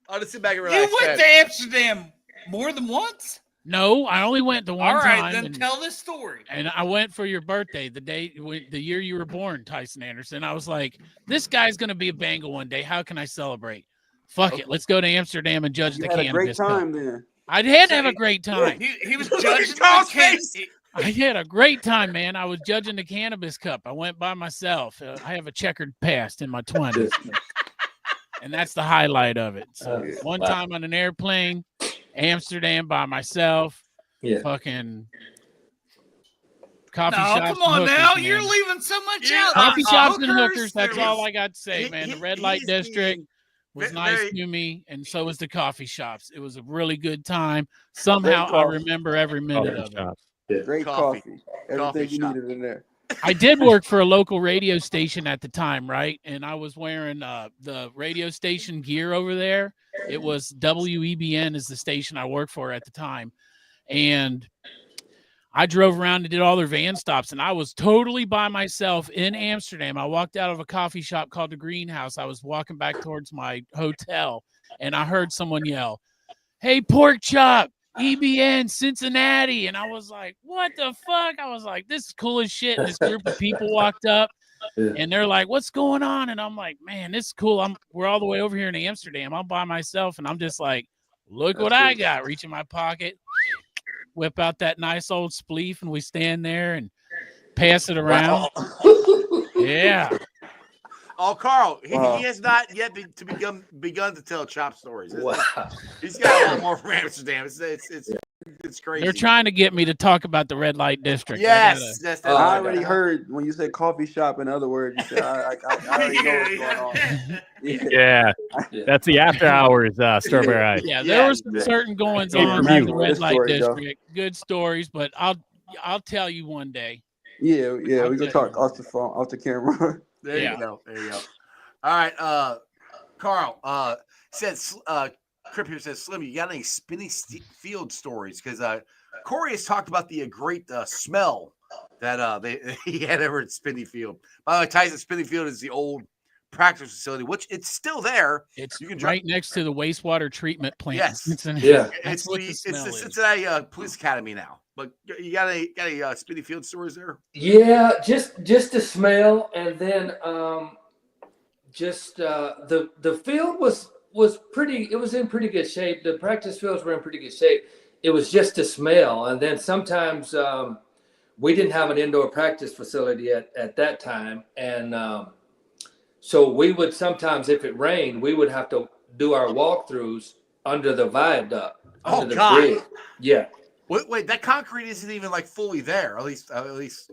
I'll just sit back and You relax. went to Amsterdam more than once? no, I only went the one All right, time. then and, tell this story. and I went for your birthday, the year you were born, Tycen Anderson. I was like, this guy's gonna be a Bengal one day. How can I celebrate? Fuck it, let's go to Amsterdam and judge You the had a great cannabis cup. time then. I had to have a great time. He was Look at judging Carl's the can- face. I had a great time, man. I was judging the Cannabis Cup. I went by myself. I have a checkered past in my 20s. And that's the highlight of it. So one time on an airplane, Amsterdam by myself. Yeah. Fucking coffee shops. Come on hookers, now. man. You're leaving so much out. Coffee shops and Hookers, hookers. That's all I got to say, man. The red light district was nice to me, and so was the coffee shops. It was a really good time. Somehow I remember every minute of it. Great coffee. Everything you needed in there. I did work for a local radio station at the time, right? And I was wearing the radio station gear over there. It was WEBN is the station I worked for at the time. And I drove around and did all their van stops, and I was totally by myself in Amsterdam. I walked out of a coffee shop called the Greenhouse. I was walking back towards my hotel, and I heard someone yell, "Hey, pork chop, EBN, Cincinnati." And I was like, what the fuck? I was like, this is cool as shit. And this group of people walked up, and they're like, what's going on? And I'm like, man, this is cool. We're all the way over here in Amsterdam. I'm by myself, and I'm just like, look what I got. Reach in my pocket, whip out that nice old spleef, and we stand there and pass it around. Yeah. Oh, Carl, he has not yet begun to tell chop stories. Wow. He's got a lot more from Amsterdam. It's crazy. They're trying to get me to talk about the red light district. Yes. I already heard when you said coffee shop. In other words, you said I already know what's going on. Yeah. That's the after hours strawberry ice. Yeah, there were some certain goings on in the red light district. Good stories, but I'll tell you one day. Yeah, we can talk off the phone, off the camera. There you go. All right, Carl. Says Crip here says, Slim, you got any spinny field stories? Because Corey has talked about the great smell that he had over at Spinny Field. By the way, Tycen Spinny Field is the old practice facility, which it's still there. It's right next to the wastewater treatment plant. Yes, it's the Cincinnati Police Academy now. But you got any Spinny Field stories there? Yeah, just the smell, and then the field was pretty. It was in pretty good shape. The practice fields were in pretty good shape. It was just the smell, and then sometimes we didn't have an indoor practice facility at that time, and so we would sometimes, if it rained, we would have to do our walkthroughs under the viaduct, under the bridge. Yeah. Wait, that concrete isn't even like fully there. At least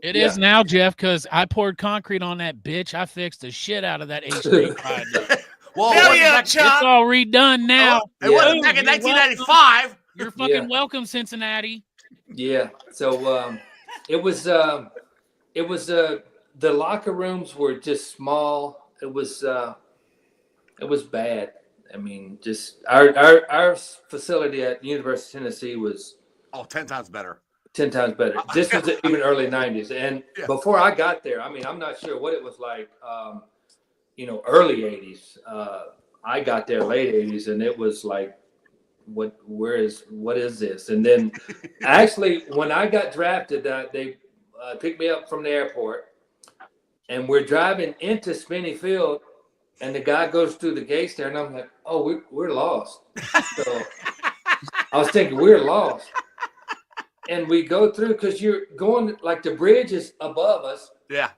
it is now, Jeff, because I poured concrete on that bitch. I fixed the shit out of that H Street viaduct. Well, it's all redone now. It wasn't back in 1995. You're fucking welcome, Cincinnati. Yeah. So it was the locker rooms were just small. It was bad. I mean, just our facility at the University of Tennessee was 10 times better. 10 times better. This was even early 90s. And before I got there, I mean, I'm not sure what it was like, early 80s. I got there late 80s, and it was like, what is this? And then actually, when I got drafted, they picked me up from the airport, and we're driving into Spinny Field, and the guy goes through the gates there, and I'm like, oh, we're lost. So I was thinking, we're lost. And we go through, because you're going, like the bridge is above us. Yeah.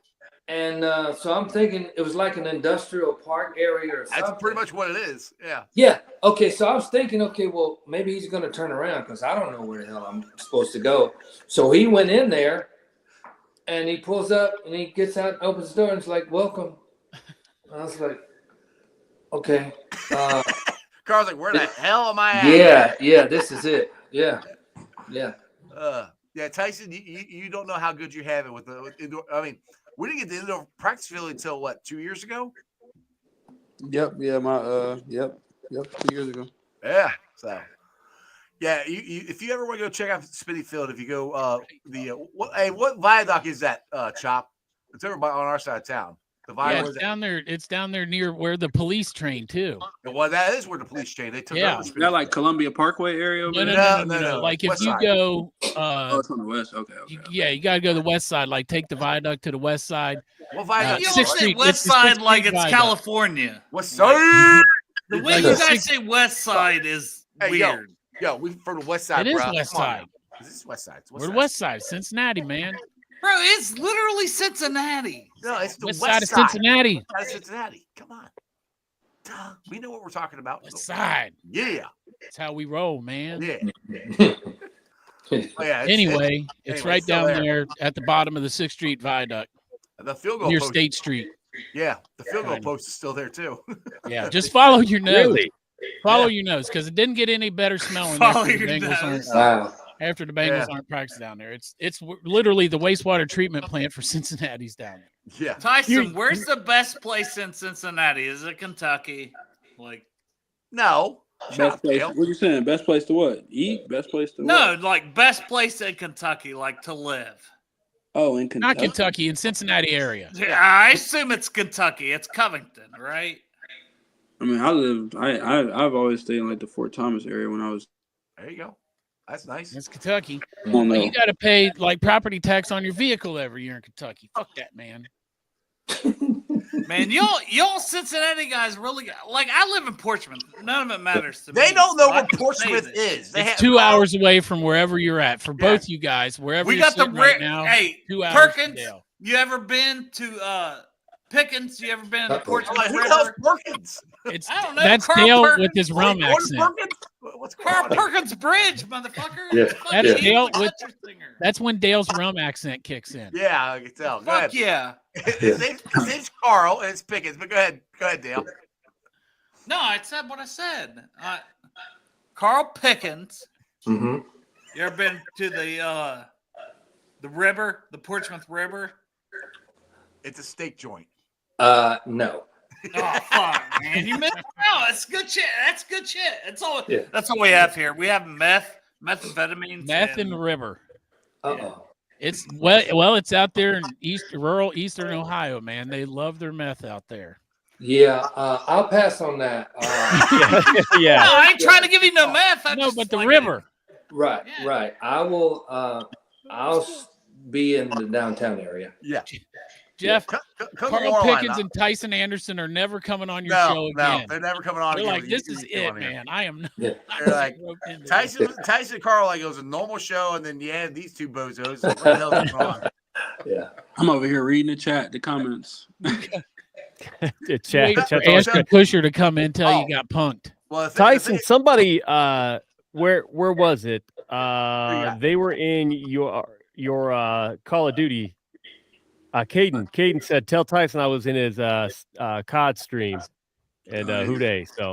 And so I'm thinking it was like an industrial park area or something. That's pretty much what it is. Yeah. Yeah. Okay. So I was thinking, well, maybe he's going to turn around because I don't know where the hell I'm supposed to go. So he went in there, and he pulls up, and he gets out and opens the door, and it's like, welcome. And I was like, okay. Carl's like, where the hell am I at? Yeah. This is it. Yeah. Tycen, you don't know how good you have it with indoor. I mean, we didn't get the indoor practice field until what, 2 years ago? Yep. Yeah. 2 years ago. Yeah. So, yeah. If you ever want to go check out Spinny Field, if you go what viaduct is that? Chop? It's over on our side of town. The viaduct. It's down there. It's down there near where the police train too. Well, that is where the police train. They took over. Is that like Columbia Parkway area over there? No. Like if you go, it's on the west. Okay. You got to go to the west side. Like take the viaduct to the west side. What viaduct? You don't say west side like it's California. West side. The way you guys say west side is weird. Yo, we from the west side. It is bro. west side. This is West Side. We're the West Side, Cincinnati, man. Bro, it's literally Cincinnati. No, it's the West West Side of Side. Cincinnati. West Side of Cincinnati. Come on. Duh. We know what we're talking about. West Side. Yeah. That's how we roll, man. Yeah. Oh, yeah, Anyway, it's anyway, right still down there. there at the bottom of the 6th Street Viaduct The field goal near post. State Street. Yeah, the field goal Kinda. post is still there too. Yeah, just follow your nose. Really? Follow your nose because it didn't get any better smelling Follow after the your Bengals nose. aren't Wow. after the Bengals aren't practicing down there. It's literally the wastewater treatment plant for Cincinnati's down there. Yeah. Tyson, where's the best place in Cincinnati? Is it Kentucky? Like, No. Best place. What you saying? Best place to what? Eat? Best place to no, what? like best place in Kentucky, like to live. Oh, in Not Kentucky. Kentucky, in Cincinnati area. Yeah, I assume it's Kentucky. It's Covington, right? I mean, I've always stayed in like the Fort Thomas area when I was. There you go. That's nice. It's Kentucky. I don't But know. you got to pay like property tax on your vehicle every year in Kentucky. Fuck that, man. Man, y'all Cincinnati guys really like. I live in Portsmouth. None of it matters to me. They don't know so I what can say Portsmouth this. is. They It's have 2 hours away from wherever you're at. For Yeah. both you guys, wherever We you're got the sitting right now. Hey, 2 hours. Perkins. to Dale. You ever been to Pickens? You ever been to Portsmouth Like, who the hell's River? Perkins? It's I don't know. that's Carl Dale Perkins. with his rum Gordon accent. Perkins? What's going Carl on? Perkins Bridge, motherfucker. Yeah. Fuck That's you, Dale he's a with- country singer. That's when Dale's rum accent kicks in. Yeah, I can tell. Go Fuck ahead. yeah. His name's Carl and it's Pickens, but go ahead, Dale. No, I said what I said. Carl Pickens. Mm-hmm. You ever been to the river, the Portsmouth River? It's a steak joint. No. Oh fuck, man! You missed out. That's good shit. That's good shit. That's all. Yeah. That's all we have here. We have methamphetamines, Meth in the river. Uh-oh. It's well, it's out there in rural eastern Ohio, man. They love their meth out there. Yeah, I'll pass on that. No, Yeah. I ain't trying to give you no meth. I No, just but the like river. Right, Yeah. right. I will. Be in the downtown area. Yeah. Jeff, Come to Carl Loreline. Pickens and Tycen Anderson are never coming on your No, show again. they're never coming on They're again. like, with this you- is you it, on here. man. I am not. Yeah. They're like, Tyson and Carl, like, it was a normal show, and then you had these two bozos. Like, what the hell's going on? Yeah. I'm over here reading the chat, the comments. Wait Chat, for chat's Ashton Kutcher to come in and tell Oh. you got punked. Well, Tyson, somebody where was it? got? They were in your Call of Duty. Caden said, "Tell Tyson I was in his COD stream and Who Dey." So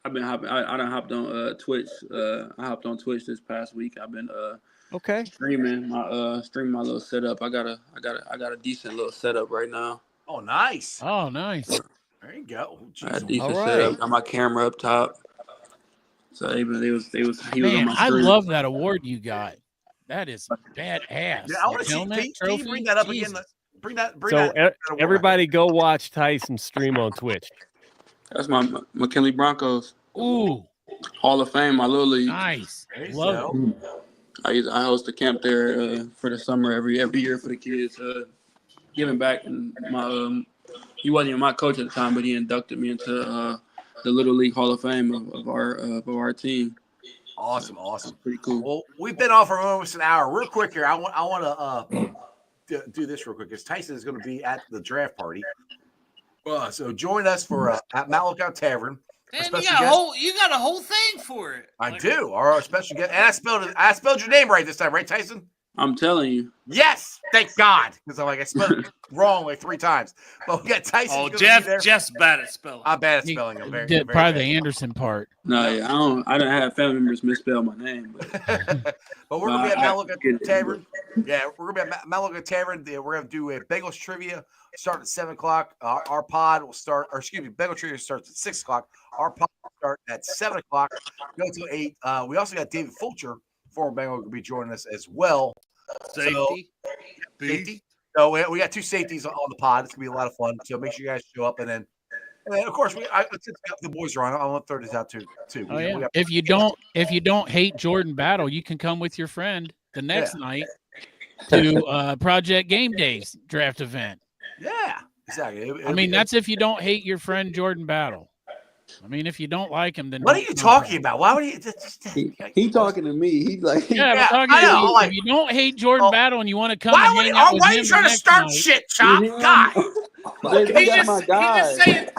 I've been hopping. I done hopped on Twitch. I hopped on Twitch this past week. I've been okay. streaming my little setup. I got a decent little setup right now. Oh, nice. Oh, nice. There you go. I got a Jeez. decent All right. setup. Got my camera up top. So he was on Man, my I stream. love that award you got. That is badass. Yeah, I want to see. Helmet, Can you trophy, bring that up Jesus. again? Bring that. So that award everybody go watch Tyson stream on Twitch. That's my McKinley Broncos Ooh, Hall of Fame, my little league. nice. There you Love go. it. I host a camp there for the summer every year for the kids, giving back. And he wasn't even my coach at the time, but he inducted me into the Little League Hall of Fame of our team. Awesome, awesome. Pretty cool. Well, we've been on for almost an hour. Real quick here, I want to do this real quick because Tyson is going to be at the draft party. So join us for at Mount Lookout Tavern. Our Man, special guest- you got a whole thing for it. I Like, do. Our special guest, and I spelled your name right this time, right, Tyson? I'm telling you. Yes, thank God, because I spelled it wrong like 3 times. But we got Tyson. Oh, gonna be there. Jeff's bad at spelling. I'm bad at He spelling. I'm very, did very probably bad. the Anderson part. No, yeah, I don't have family members misspell my name. But we're gonna be at I Mount Lookout get it, Tavern. Yeah, we're gonna be at Mount Lookout Tavern. We're gonna do a Bengals trivia. Start at 7:00. Our pod will start, or excuse me, Bengals trivia starts at 6:00. Our pod will start at 7:00. Go to 8. We also got David Fulcher, former Bengal, will be joining us as well. Safety. Safety. So we got 2 safeties on the pod. It's gonna be a lot of fun. So make sure you guys show up, and then of course since the boys are on, I want to throw this out too. Oh We yeah. got- If you don't hate Jordan Battle, you can come with your friend the next night to Project Game Days draft event. yeah, exactly. I mean, that's if you don't hate your friend Jordan Battle. I mean, if you don't like him, then What are you talking about? Why would you? He talking to me. He's like, Yeah, Yeah, we're talking I know, if, like- if you don't hate Jordan Oh, Battle and you want to come Why and would hang you? out with Why are him you the trying to next start night, shit, Chop? him. God. JB, that's my He guy. just saying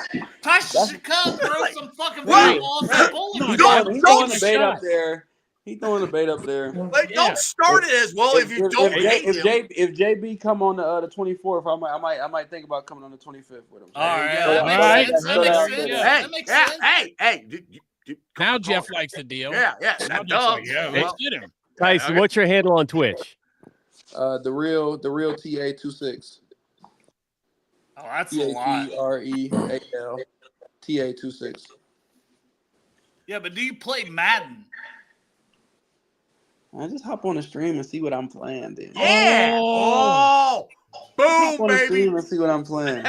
Tyson should come throw some fucking Right, fireballs right. and bullets. Come on, Don't- He's don't throwing the bait shut. up there. He's throwing the bait up there. Like, Yeah. don't start it as well if you don't hate him. If JB come on the 24th, I might think about coming on the 25th with him. All right, There you go. that All right. makes sense. That So makes that- sense. yeah. That makes sense. Hey. Now Jeff likes the deal. Yeah. Now That Jeff's does. like, yeah, Well, let's get him. Tyson, okay. what's your handle on Twitch? The real TA26. Oh, that's a lot. TATREAL TA26. Yeah, but do you play Madden? I just hop on the stream and see what I'm playing. Then Yeah. Oh. Oh. hop Boom, on the baby. stream and see what I'm playing.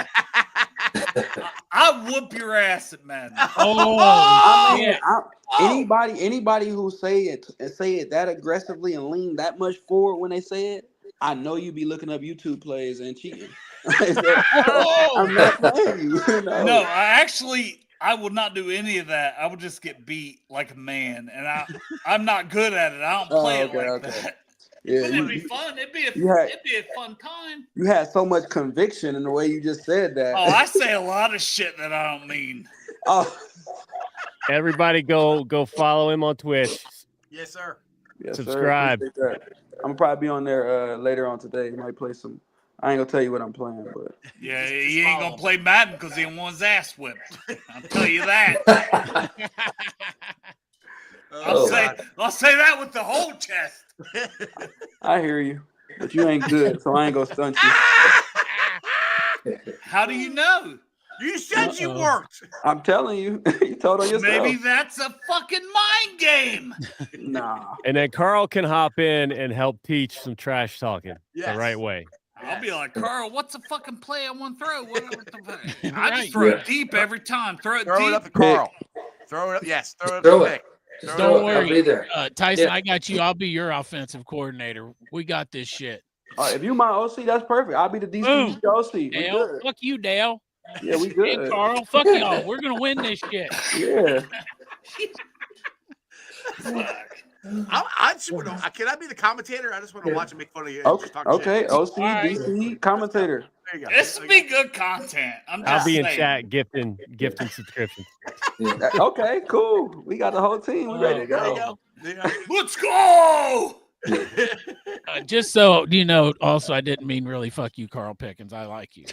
I whoop your ass at Madden. Oh, mean, yeah. anybody who say it that aggressively and lean that much forward when they say it, I know you be looking up YouTube plays and cheating. I'm not playing you. No, I would not do any of that. I would just get beat like a man, and I'm not good at it. I don't play it like that. Yeah, But it'd be fun. It'd be a fun time. You had so much conviction in the way you just said that. Oh, I say a lot of shit that I don't mean. Oh, Everybody go follow him on Twitch. Yes, sir. yes, sir. Subscribe. Appreciate that. I'm gonna probably be on there later on today. Might play some. I ain't gonna tell you what I'm playing, but Yeah, he ain't gonna play Madden because he wants his ass whipped. I'll tell you that. I'll say that with the whole chest. I hear you. But you ain't good, so I ain't gonna stunt you. How do you know? You said you worked. I'm telling you. You told on yourself. Maybe that's a fucking mind game. Nah. And then Carl can hop in and help teach some trash talking Yes. the right way. I'll be like, Carl, what's the fucking play I want to throw? I Right. just throw it deep every time. Throw it Throw it deep. up to Carl. Throw it up. Yes. Throw it up Throw to it. Vic. Just Don't throw it. worry. I'll be there. Tyson, Yeah. I got you. I'll be your offensive coordinator. We got this shit. If you my OC, that's perfect. I'll be the Boom. DC OC. We Dale, good. fuck you, Dale. Yeah, we And good. Carl, fuck y'all. We're gonna win this shit. Yeah. I just want to. Can I be the commentator? I just want to watch and make fun of you. and Okay. just talk Okay. shit. OC, right. DC, commentator. There you go. This would be good content. I'm just I'll be in saying. chat gifting subscriptions. Okay, cool. We got the whole team. We ready to There you go. go. There you go. Let's go. Just so you know, also I didn't mean really fuck you, Carl Pickens. I like you.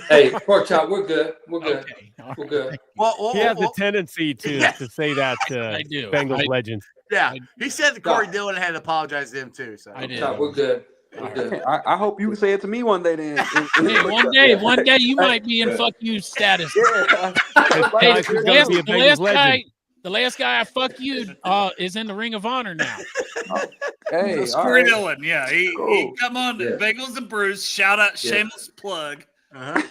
Hey, pork chop, we're good. We're good. Okay. All We're right. good. Well, You have the tendency to say that to I do. Bengals legends. yeah. He said that Corey Dillon had to apologize to him too. So I did. Chop, we're good. We're good. I hope you can say it to me one day then. Hey, one day you might be in fuck you status. Yeah. Hey, Tyson's gonna be a Bengals legend. the last guy I fuck you is in the Ring of Honor now. Hey, That's all Corey right. Dillon. Yeah, he Cool. come on to Yeah. Bengals and Bruce. Shout out, Yeah. shameless plug. Uh-huh.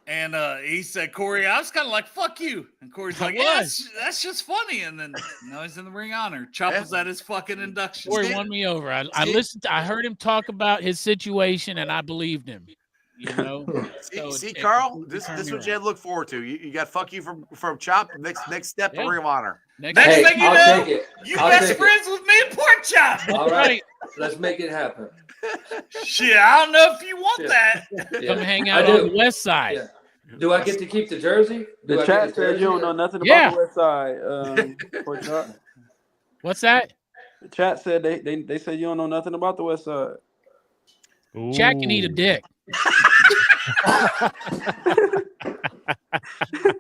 And he said, Corey, I was kind of like, fuck you. And Corey's like, I yeah, was. that's just funny. And then now he's in the Ring of Honor. Chop was at his fucking induction. Corey won me over. I listened. I heard him talk about his situation, and I believed him. You know. So See, it Carl, this turned is me what you around. had to look forward to. You got fuck you from Chop. Next step, Yeah. the Ring of Honor. Next, Next Hey, thing you I'll know, take it. you I'll best take it. friends with me and Pork Chop. All right. right. Let's make it happen. Shit, I don't know if you want Yeah. that. come Yeah. hang I out do. on the west side. Yeah. Do I get to keep the jersey? Do The I chat get said you don't know nothing about Yeah. the West Side. Pork chop. What's that? The chat said they said you don't know nothing about the West Side. Jack can eat a dick.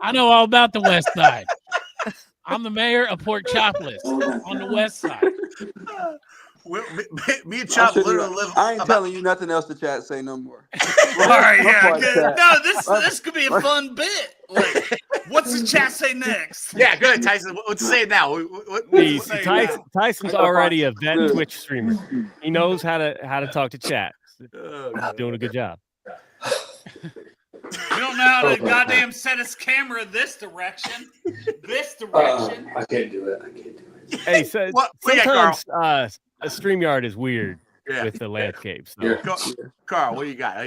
I know all about the west side. I'm the mayor of Port Chopless on the west side. Me and Chop literally live. I ain't telling you nothing else the chat say no more. All right, yeah. part, good. chat. No, this could be a fun bit. Like, what's the chat say next? Yeah, go ahead, Tyson. What's say now? What See, say Tyson's already a vet Twitch streamer. He knows how to talk to chat. He's doing a good job. We don't know how to goddamn set his camera this direction. This direction. I can't do it. I can't do it. Hey, so What you got, sometimes a StreamYard is weird Yeah. with the landscape. So. Yeah. Carl, what do you got?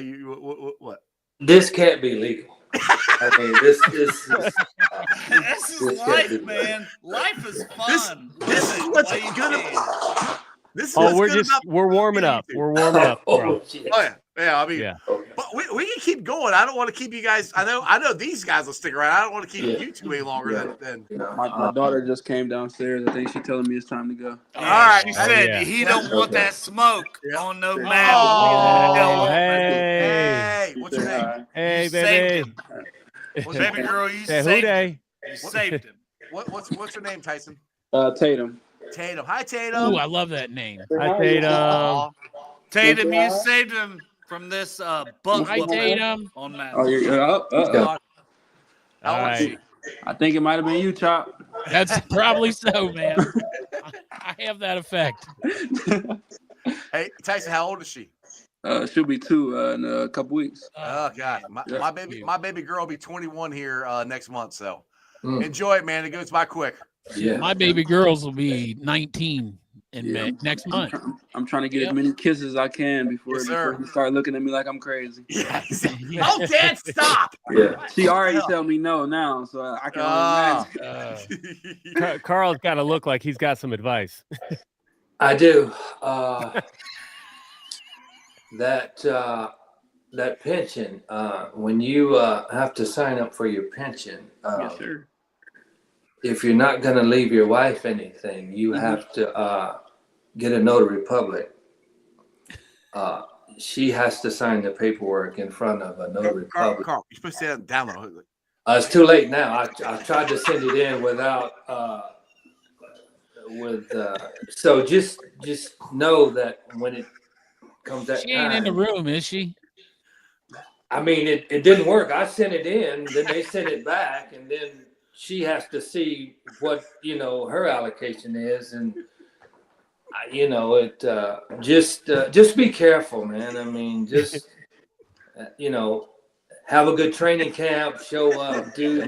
What? This can't be legal. I mean, this is This is life, man. Life is fun. This is what's good about. This is we're warming up. We're warming up. Oh, yeah. I mean, yeah. But we can keep going. I don't want to keep you guys. I know these guys will stick around. I don't want to keep you two any longer than. My daughter just came downstairs. I think she's telling me it's time to go. Yeah, all right. She said he don't want that smoke on no man. Oh, hey. Hey, what's your name? Hey, You baby. saved him. Baby girl, you Hey, saved who him. day? You saved him. What's your name, Tyson? Tatum. Tatum. Hi, Tatum. Ooh, I love that name. I Tatum. Tatum, you saved him from this buck Hi, Tatum. on that. Oh, you're up. How All old is she? right. I think it might have been you, Chop. That's probably so, man. I have that effect. Hey, Tyson, how old is she? She'll be 2 in a couple weeks. Oh God, Yeah. my baby girl will be 21 here next month. So Mm. enjoy it, man. It goes by quick. Yeah. My baby girls will be 19 in May, next month. I'm trying to get as many kisses as I can before Yes, sir. you start looking at me like I'm crazy. Yes. Oh, Dad, stop. Yeah. She already tell me no now, so I can only imagine. Carl's got to look like he's got some advice. I do. That pension, when you have to sign up for your pension, Yes, sir. if you're not going to leave your wife anything, you have to get a notary public. She has to sign the paperwork in front of a notary public. Carl, you're supposed to say that down low. It's too late now. I tried to send it in without so just know that when it comes that She ain't in the time, room, is she? I mean, it didn't work. I sent it in, then they sent it back, and then she has to see what her allocation is, and just be careful, man. I mean, just have a good training camp, show up, do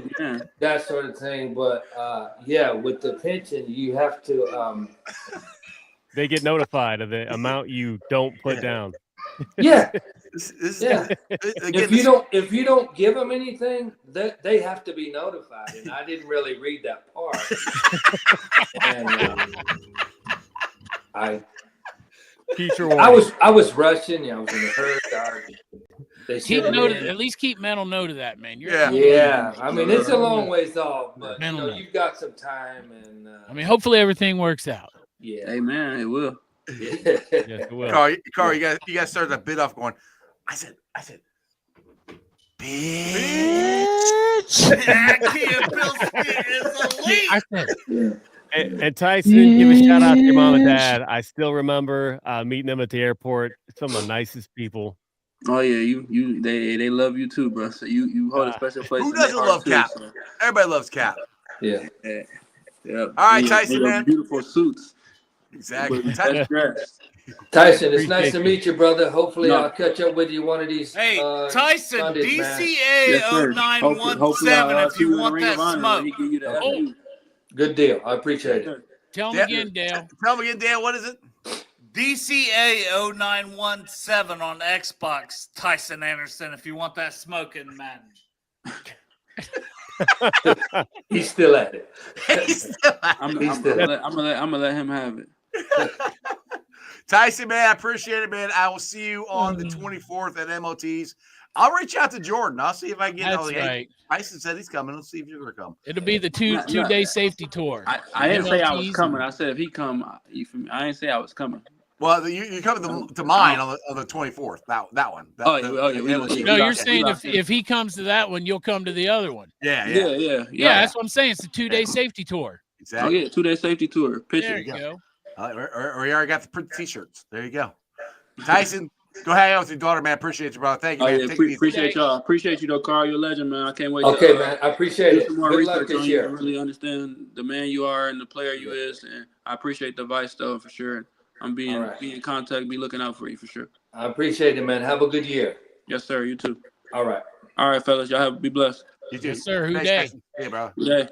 that sort of thing. But with the pension, you have to. They get notified of the amount you don't put down. Yeah. Yeah. If you don't give them anything, they have to be notified, and I didn't really read that part. And I was rushing. I was in a hurry. At least keep mental note of that, man. Yeah. I mean, it's a long ways off, but you've got some time, and I mean, hopefully everything works out. Yeah. Hey, man, it will. Yeah. Yes, it will. Carl, you guys started a bit off going. I said, bitch. And Tyson, give a shout out to your mom and dad. I still remember meeting them at the airport. Some of the nicest people. Oh yeah, they love you too, bro. So you hold a special place. Who doesn't love Cap? So. Everybody loves Cap. Yeah. Yeah. All right, Tyson, man. Beautiful suits. Exactly. Tyson, it's nice to meet you, brother. Hopefully, I'll catch up with you one of these. Hey, Tyson, Sundays, DCA 0917. If you want that smoke. Good deal. I appreciate it. Tell him again, Dale. Tell him again, Dale. What is it? DCA 0917 on Xbox. Tycen Anderson. If you want that smoking, man. He's still at it. I'm gonna let him have it. Tyson, man, I appreciate it, man. I will see you on the 24th at MOT's. I'll reach out to Jordan. I'll see if I can get That's right. Tyson said he's coming. Let's see if you're going to come. It'll be the two-day safety tour. I didn't say I was coming. I said if he come, I didn't say I was coming. Well, you're coming to mine on the 24th. That one. No, you're saying if he comes to that one, you'll come to the other one. Yeah. Yeah, that's what I'm saying. It's a 2-day safety tour. Exactly. Oh yeah, 2-day safety tour. Picture. There you go. Or you already got the print T-shirts. There you go. Tyson, go hang out with your daughter, man. Appreciate you, brother. Thank you, man. Yeah, appreciate y'all. Appreciate you, though, Carl. You're a legend, man. I can't wait. Okay, man. I appreciate it. Some more Good luck research this on year. you to really understand the man you are and the player you is, and I appreciate the advice, though, for sure. I'm be in contact, be looking out for you for sure. I appreciate it, man. Have a good year. Yes, sir. You too. All right, fellas. Y'all be blessed. You too. Yes, sir. Who Thanks, day? Tyson. Yeah, bro. Good day.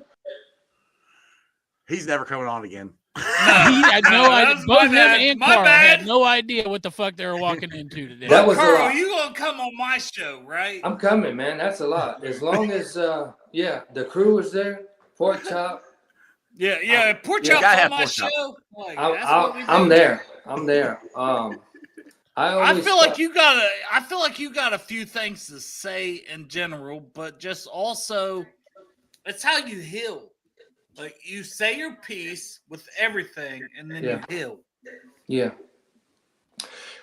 He's never coming on again. No, He had no idea. that was Both my him bad. and My Carl bad. had no idea what the fuck they were walking into today. That was a Carl, lot. you gonna come on my show, right? I'm coming, man. That's a lot. As long as the crew is there, pork chop. Yeah. Pork Yeah, chop's gotta on have my pork chop. show. Like, that's what we do. I'm there. I'm there. I feel like you got a few things to say in general, but just also it's how you heal. Like you say your piece with everything and then you heal. Yeah.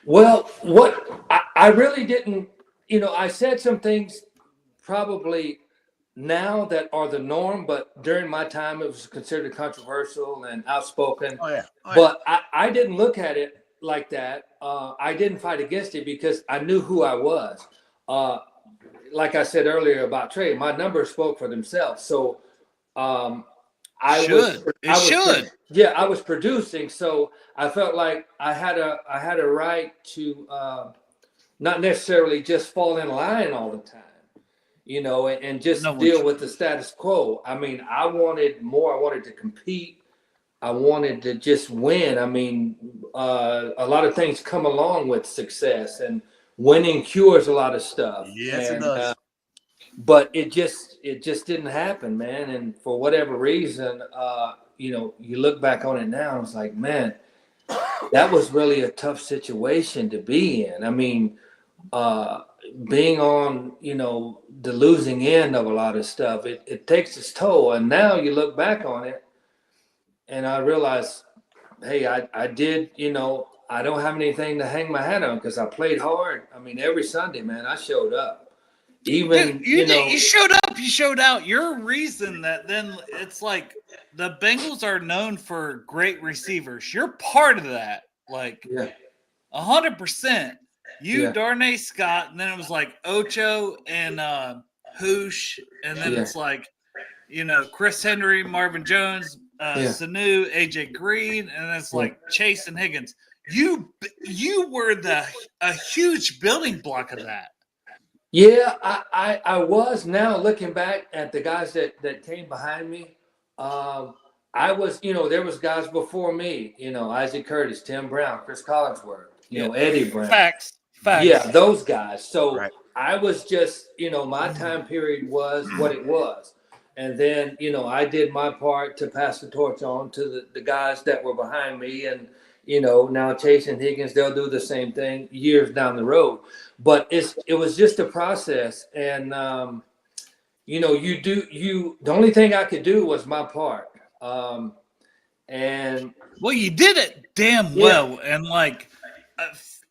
Well, what I really didn't, I said some things probably now that are the norm, but during my time it was considered controversial and outspoken. Oh yeah. But I didn't look at it like that. I didn't fight against it because I knew who I was. Like I said earlier about Trey, my numbers spoke for themselves. So I was producing, so I felt like I had a right to not necessarily just fall in line all the time, and just deal with the status quo. I mean, I wanted more. I wanted to compete. I wanted to just win. I mean, a lot of things come along with success, and winning cures a lot of stuff. Yes, it does. But it just didn't happen, man. And for whatever reason, you look back on it now, it's like, man, that was really a tough situation to be in. I mean, being on, the losing end of a lot of stuff, it takes its toll. And now you look back on it, and I realize, hey, I did, I don't have anything to hang my hat on because I played hard. I mean, every Sunday, man, I showed up. Even you showed up, you showed out. You're a reason that then it's like the Bengals are known for great receivers. You're part of that, like 100%. You, Darnay Scott, and then it was like Ocho and Hoosh, and then it's like Chris Henry, Marvin Jones, Sanu, AJ Green, and it's like Chase and Higgins. You were a huge building block of that. Yeah, I was. Now looking back at the guys that came behind me, I was, there was guys before me, Isaac Curtis, Tim Brown, Chris Collinsworth, Eddie Brown. Facts. Yeah, those guys. So Right. I was just, my time period was what it was. And then, I did my part to pass the torch on to the guys that were behind me. And, now Chase and Higgins, they'll do the same thing years down the road. But it was just a process. And, the only thing I could do was my part. And well, you did it damn well. And like,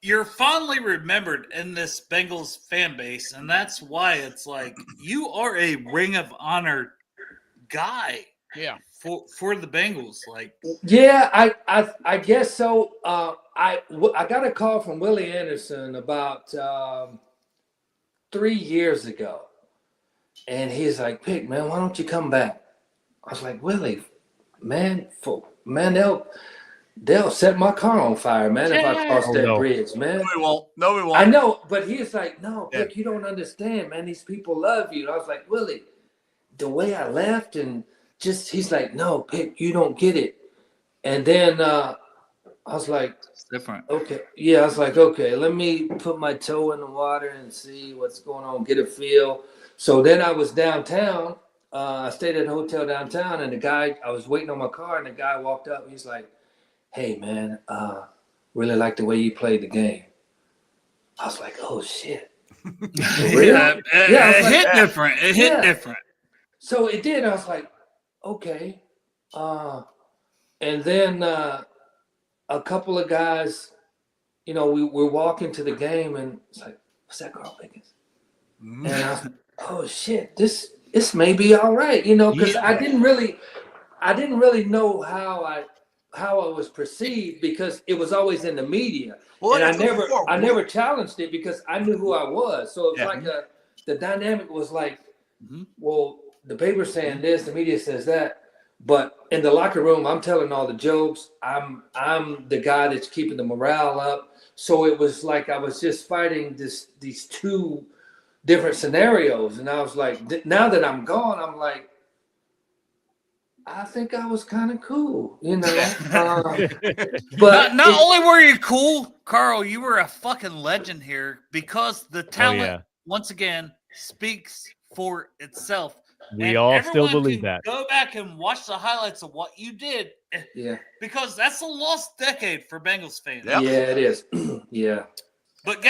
you're fondly remembered in this Bengals fan base. And that's why it's like, you are a Ring of Honor guy. Yeah. For the Bengals, like I guess so. I got a call from Willie Anderson about 3 years ago, and he's like, "Pick, man, why don't you come back?" I was like, "Willie, man, they'll set my car on fire, man, if I cross that bridge, man." No, we won't. I know, but he's like, "No, Pick, you don't understand, man. These people love you." And I was like, "Willie, the way I left and." He's like, "No, Pick, you don't get it." And then I was like, it's different. Okay. Yeah, I was like, okay, let me put my toe in the water and see what's going on, get a feel. So then I was downtown. I stayed at a hotel downtown, and I was waiting on my car, and the guy walked up. And he's like, "Hey, man, really like the way you played the game." I was like, "Oh, shit." Really? It hit different. It hit different. So it did. I was like, okay. And then a couple of guys, we're walking to the game, and it's like, "What's that, Carl Pickens?" And I was like, "Oh shit, this may be all right," because I didn't really know how I was perceived because it was always in the media, and I never challenged it because I knew who I was. So it was like the dynamic was like, well, the paper's saying this, the media says that. But in the locker room, I'm telling all the jokes. I'm the guy that's keeping the morale up. So it was like I was just fighting these two different scenarios. And I was like, now that I'm gone, I'm like, I think I was kind of cool, you know. But not only were you cool, Carl, you were a fucking legend here because the talent, once again, speaks for itself. We all still believe that. Go back and watch the highlights of what you did. Yeah. Because that's a lost decade for Bengals fans. Yep. Yeah, it is. Yeah. But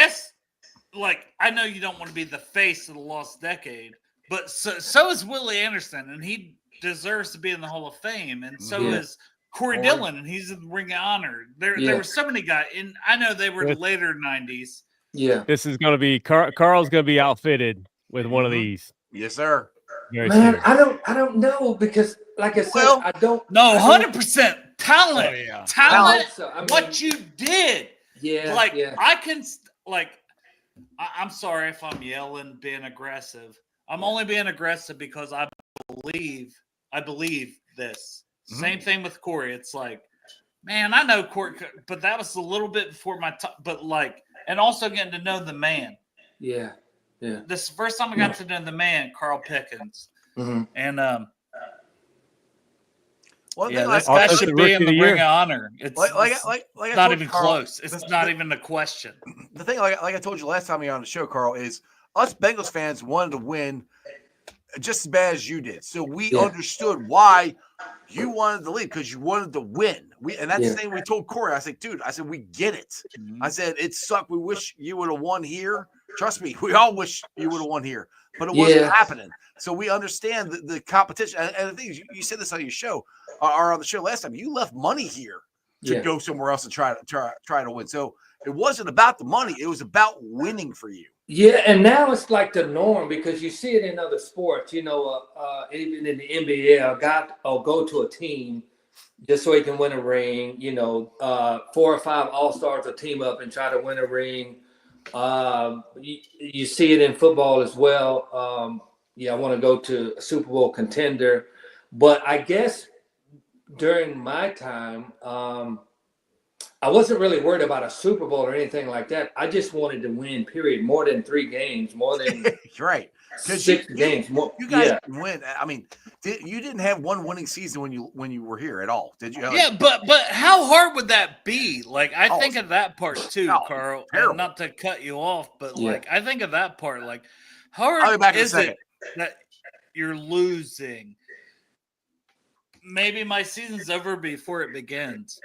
I know you don't want to be the face of the lost decade, but so is Willie Anderson, and he deserves to be in the Hall of Fame, and so is Corey Dillon, and he's in the Ring of Honor. There were so many guys, and I know they were later 90s. Yeah. This is going to be Carl's going to be outfitted with one of these. Yes, sir. Man, I don't know because, like I said, I don't. No, 100% talent. Oh, yeah. Talent. So, I mean, what you did. Yeah. I can I'm sorry if I'm yelling, being aggressive. I'm only being aggressive because I believe this. Same thing with Corey. It's like, man, I know Corey, but that was a little bit before my time. But and also getting to know the man. Yeah. Yeah. This is the first time I got to know the man, Carl Pickens. Mm-hmm. And that should be in the Ring of Honor. It's like not even close. It's not even a question. The thing, like I told you last time you were on the show, Carl, is us Bengals fans wanted to win just as bad as you did. So we understood why you wanted to leave, because you wanted to win. And that's the thing we told Corey. I said, dude, we get it. I said, it sucked. We wish you would have won here. Trust me, we all wish you would have won here, but it wasn't happening. So we understand the competition. And the thing is, you said this on your show, or on the show last time. You left money here to go somewhere else and try to win. So it wasn't about the money; it was about winning for you. Yeah, and now it's like the norm because you see it in other sports. You know, even in the NBA, I'll go to a team just so he can win a ring. You know, 4 or 5 All-Stars will team up and try to win a ring. You see it in football as well. I want to go to a Super Bowl contender, but I guess during my time, I wasn't really worried about a Super Bowl or anything like that. I just wanted to win, period. More than 3 games, more than right. 6 games. You guys win. I mean, you didn't have one winning season when you were here at all, did you? But how hard would that be? Like, I think of that part too, Carl. And not to cut you off, but I think of that part. Like, how hard is it that you're losing? Maybe my season's over before it begins.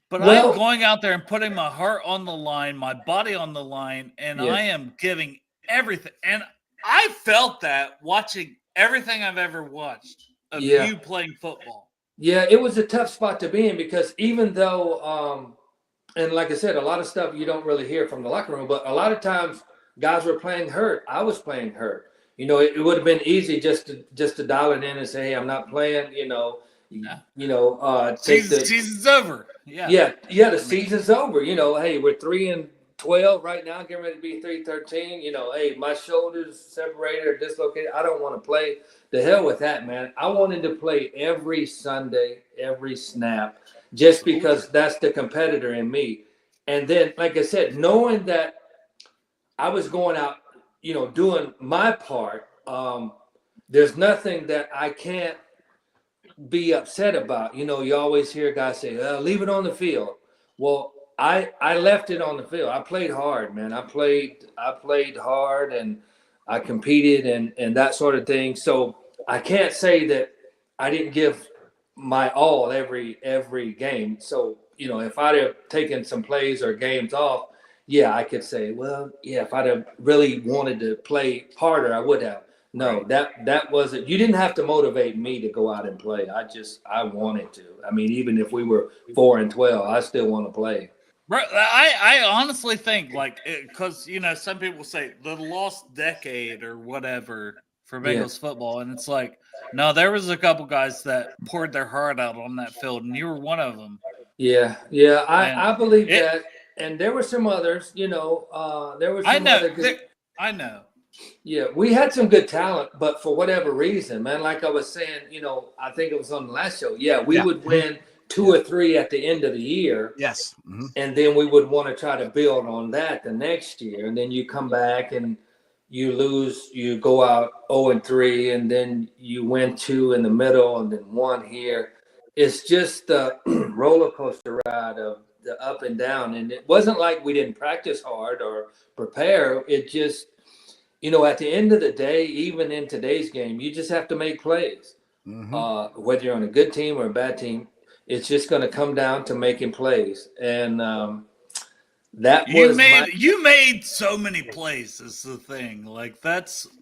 But I'm going out there and putting my heart on the line, my body on the line, and I am giving everything. And I felt that watching everything I've ever watched of you playing football. Yeah, it was a tough spot to be in because even though, and like I said, a lot of stuff you don't really hear from the locker room, but a lot of times guys were playing hurt. I was playing hurt. You know, it would have been easy just to dial it in and say, hey, I'm not playing, season's over. The season's over. You know, hey, we're 3-12 right now, getting ready to be 3-13. You know, hey, my shoulders separated or dislocated. I don't want to play. The hell with that, man. I wanted to play every Sunday, every snap, just because that's the competitor in me. And then, like I said, knowing that I was going out, doing my part, there's nothing that I can't be upset about. You know, you always hear guys say, leave it on the field. Well, I left it on the field. I played hard, man. I played hard and I competed and that sort of thing. So I can't say that I didn't give my all every game. So, if I'd have taken some plays or games off, I could say, if I'd have really wanted to play harder, I would have. No, that wasn't. You didn't have to motivate me to go out and play. I wanted to. I mean, even if we were 4-12, I still want to play. Right. I honestly think because some people say the lost decade or whatever for Bengals football, and it's like, no, there was a couple guys that poured their heart out on that field, and you were one of them. Yeah, I believe that, and there were some others. There was. I know. Yeah, we had some good talent, but for whatever reason, man, like I was saying, I think it was on the last show. We would win 2 or 3 at the end of the year. Yes. Mm-hmm. And then we would want to try to build on that the next year. And then you come back and, you lose, you go out 0-3, and then you win 2 in the middle, and then 1 here. It's just the roller coaster ride of the up and down. And it wasn't like we didn't practice hard or prepare. It just, at the end of the day, even in today's game, you just have to make plays. Whether you're on a good team or a bad team, it's just going to come down to making plays. And you made so many plays is the thing. Like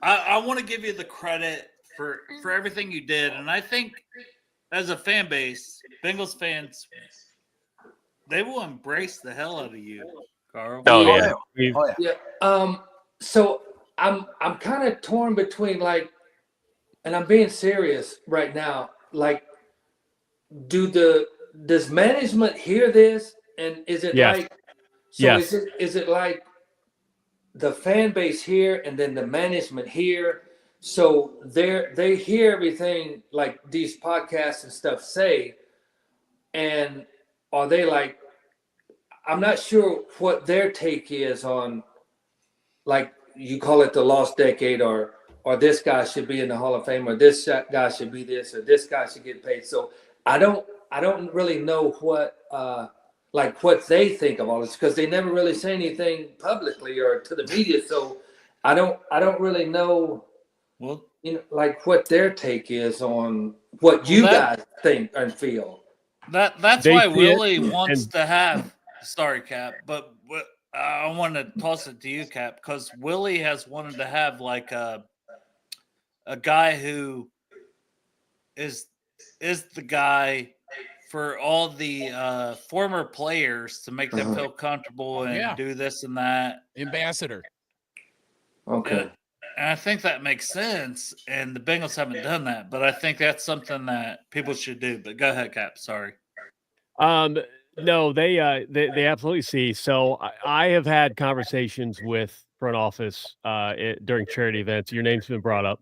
I want to give you the credit for everything you did. And I think as a fan base, Bengals fans, they will embrace the hell out of you, Carl. Oh yeah. So I'm kind of torn between, like, and I'm being serious right now. Like, does management hear this, and is it like? So yes. Is it like the fan base here and then the management here? So they hear everything like these podcasts and stuff say, and are they like? I'm not sure what their take is on, like, you call it the lost decade, or this guy should be in the Hall of Fame, or this guy should be this, or this guy should get paid. So I don't really know what they think of all this, because they never really say anything publicly or to the media. So I don't really know, like, what their take is on what you guys think and feel. That's why Willie wants to have. Sorry, Cap, but I want to toss it to you, Cap, because Willie has wanted to have like a guy who is the guy for all the former players to make them feel comfortable and do this and that. Ambassador. Okay. And I think that makes sense, and the Bengals haven't done that, but I think that's something that people should do. But go ahead, Cap. Sorry. No, they absolutely see. So I have had conversations with front office during charity events. Your name's been brought up,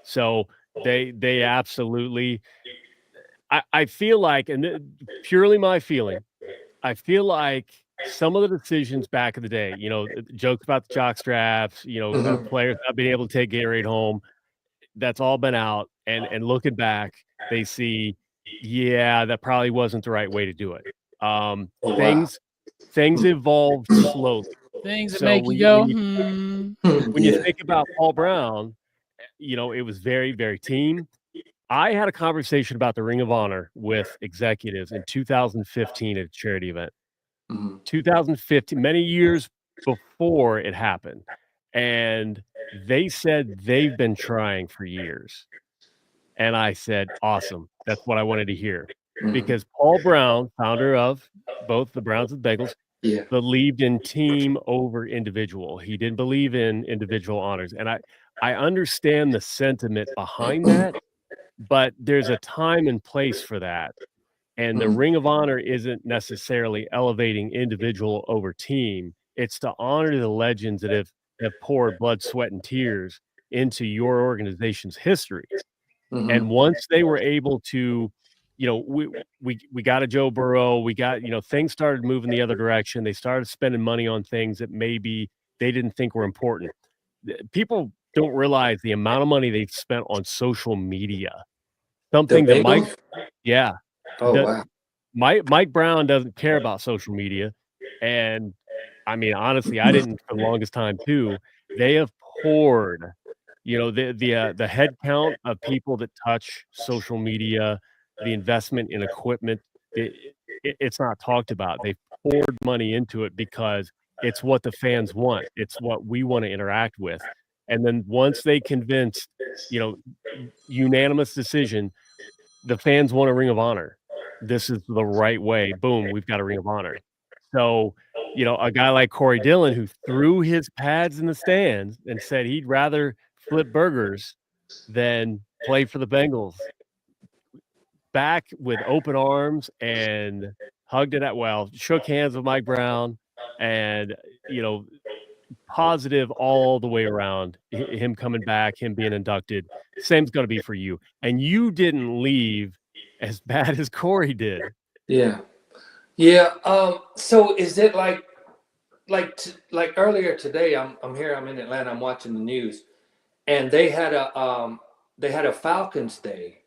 so they absolutely. I feel like, and purely my feeling, I feel like some of the decisions back in the day, jokes about the jock straps, players not being able to take Gatorade home, that's all been out. And looking back, they see, that probably wasn't the right way to do it. Things evolved slowly. Things that make you go, When you think about Paul Brown, it was very, very team. I had a conversation about the Ring of Honor with executives in 2015 at a charity event. 2015, many years before it happened. And they said they've been trying for years. And I said, awesome. That's what I wanted to hear. Because Paul Brown, founder of both the Browns and the Bengals, believed in team over individual. He didn't believe in individual honors. And I understand the sentiment behind that, but there's a time and place for that. And the Ring of Honor isn't necessarily elevating individual over team. It's to honor the legends that have poured blood, sweat, and tears into your organization's history. And once they were able to, we got a Joe Burrow, we got, things started moving the other direction. They started spending money on things that maybe they didn't think were important. People don't realize the amount of money they've spent on social media. Something that Mike Brown doesn't care about social media. And I mean, honestly, I didn't for the longest time too. They have poured, the head count of people that touch social media, the investment in equipment, it's not talked about. They poured money into it because it's what the fans want. It's what we want to interact with. And then once they convinced, unanimous decision, the fans want a Ring of Honor. This is the right way. Boom, we've got a Ring of Honor. So, a guy like Corey Dillon, who threw his pads in the stands and said he'd rather flip burgers than play for the Bengals, back with open arms and hugged it shook hands with Mike Brown, and, positive all the way around. Him coming back, him being inducted. Same's going to be for you. And you didn't leave as bad as Corey did. Yeah. So is it like, like earlier today, I'm here. I'm in Atlanta. I'm watching the news, and they had a Falcons Day,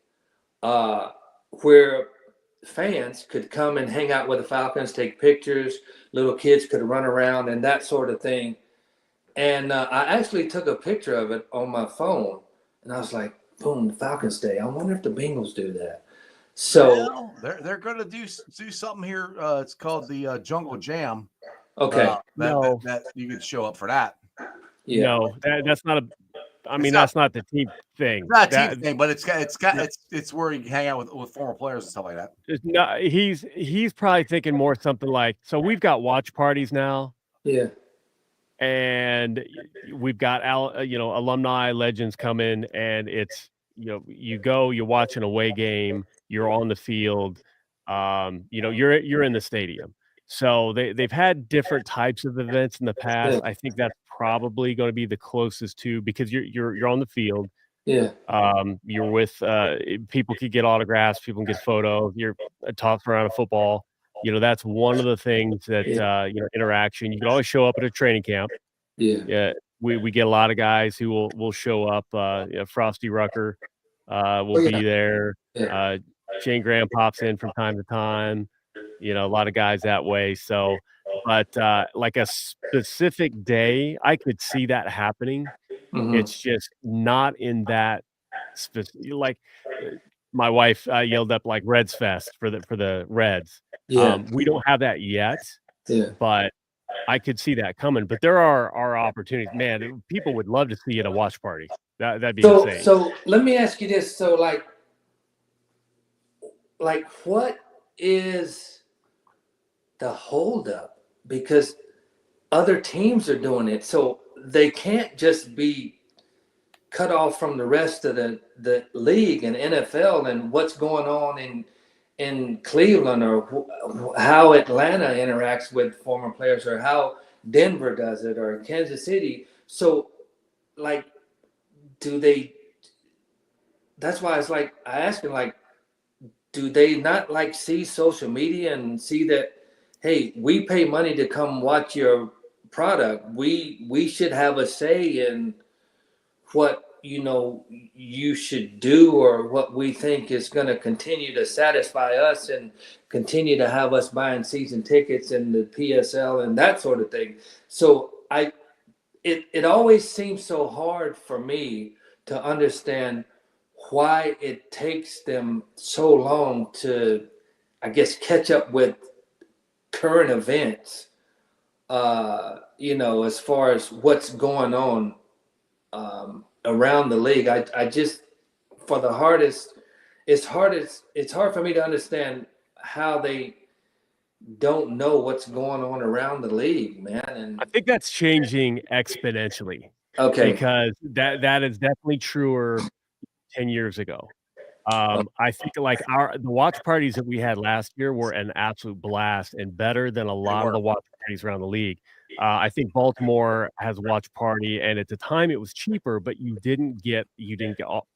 where fans could come and hang out with the Falcons, take pictures. Little kids could run around and that sort of thing. And I actually took a picture of it on my phone, and I was like, "Boom, Falcons Day. I wonder if the Bengals do that." So they're going to do something here. It's called the Jungle Jam. okay, that you could show up for that. yeah. No, that's not a. I mean, that's not the team thing. It's not a team thing, but it's where you can hang out with former players and stuff like that. No, he's probably thinking more something like, so we've got watch parties now. Yeah. And we've got alumni legends come in, and it's you go, you watch an away game, you're on the field, you're in the stadium. So they've had different types of events in the past. I think that's probably going to be the closest to, because you're on the field. Yeah. You're with people can get autographs, people can get photos, you're tossed around a football. That's one of the things that interaction. You can always show up at a training camp. Yeah. We get a lot of guys who will show up. Frosty Rucker will be there. Yeah. Shane Graham pops in from time to time. A lot of guys that way. So, but like a specific day, I could see that happening. Mm-hmm. It's just not in that specific. Like my wife yelled up like Reds Fest for the Reds. Yeah. We don't have that yet. Yeah. But I could see that coming. But there are opportunities. Man, people would love to see you at a watch party. That'd be insane. So let me ask you this. So like what is the holdup? Because other teams are doing it, so they can't just be cut off from the rest of the league and NFL and what's going on in Cleveland, or how Atlanta interacts with former players, or how Denver does it, or Kansas City. So like, that's why it's like, I asked him, like, do they not like see social media and see that, hey, we pay money to come watch your product. We should have a say in what you should do, or what we think is going to continue to satisfy us and continue to have us buying season tickets and the PSL and that sort of thing. So it always seems so hard for me to understand why it takes them so long to, I guess, catch up with current events, as far as what's going on around the league. I just, for the hardest, it's hard for me to understand how they don't know what's going on around the league, man. And I think that's changing exponentially. Okay. Because that is definitely truer 10 years ago. I think like the watch parties that we had last year were an absolute blast and better than a lot of the watch parties around the league. I think Baltimore has a watch party, and at the time it was cheaper, but you didn't get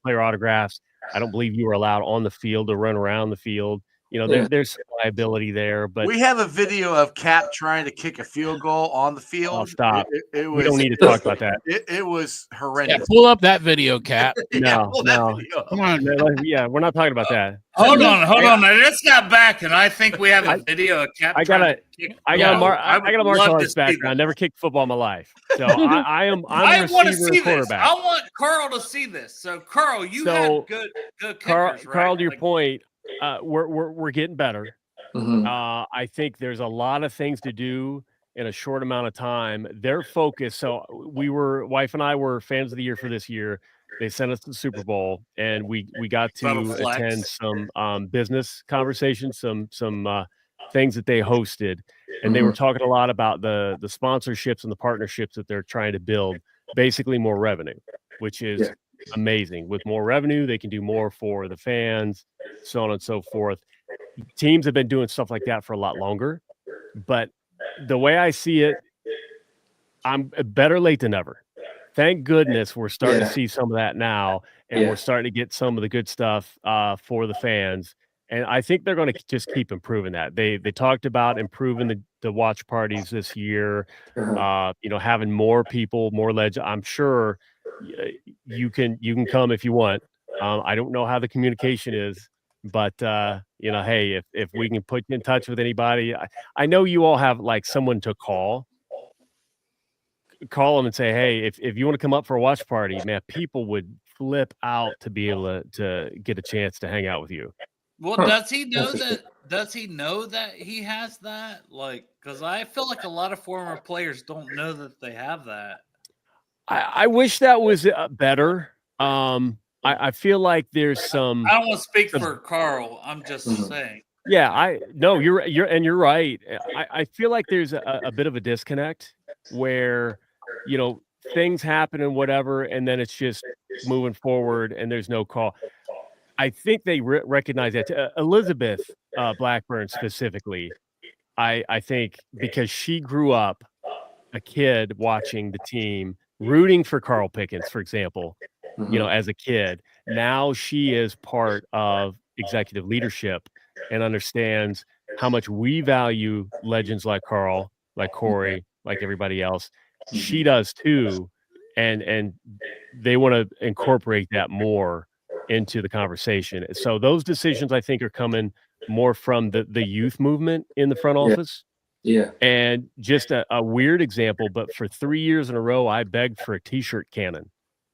player autographs. I don't believe you were allowed on the field to run around the field. There's some liability there, but we have a video of Cap trying to kick a field goal on the field. I'll stop. We don't need to talk about that. It was horrendous. Yeah, pull up that video, Cap. No. Come on. Yeah, we're not talking about that. Hold on. Let's got back, and I think we have a video of Cap. I got a martial arts background. Never kicked football in my life, so I'm a receiver quarterback. I want Carl to see this. So Carl, you had good kickers, right? Carl, to your point, we're getting better. Mm-hmm. I think there's a lot of things to do in a short amount of time. Their focus. So wife and I were fans of the year for this year. They sent us to the Super Bowl, and we got to attend some business conversations, some things that they hosted, and they were talking a lot about the sponsorships and the partnerships that they're trying to build. Basically, more revenue, which is amazing. With more revenue, they can do more for the fans, so on and so forth. Teams have been doing stuff like that for a lot longer, but the way I see it, I'm better late than never. Thank goodness we're starting to see some of that now, and we're starting to get some of the good stuff for the fans. And I think they're going to just keep improving that. They talked about improving the watch parties this year. Having more people, more legends. I'm sure you can come if you want. I don't know how the communication is, but hey, if we can put you in touch with anybody, I know you all have like someone to call them and say, hey, if you want to come up for a watch party, man, people would flip out to be able to get a chance to hang out with you. Well, does he know that? Does he know that he has that? Like, because I feel like a lot of former players don't know that they have that. I wish that was better. I feel like there's some. I don't want to speak for Carl. I'm just saying. Yeah, you're right. I feel like there's a bit of a disconnect where, things happen and whatever, and then it's just moving forward and there's no call. I think they recognize that. Elizabeth Blackburn specifically, I think because she grew up a kid watching the team, rooting for Carl Pickens, for example, as a kid. Now she is part of executive leadership and understands how much we value legends like Carl, like Corey, like everybody else. She does too. And they want to incorporate that more into the conversation. So those decisions, I think, are coming more from the youth movement in the front office. Yeah. And just a weird example, but for 3 years in a row, I begged for a t-shirt cannon.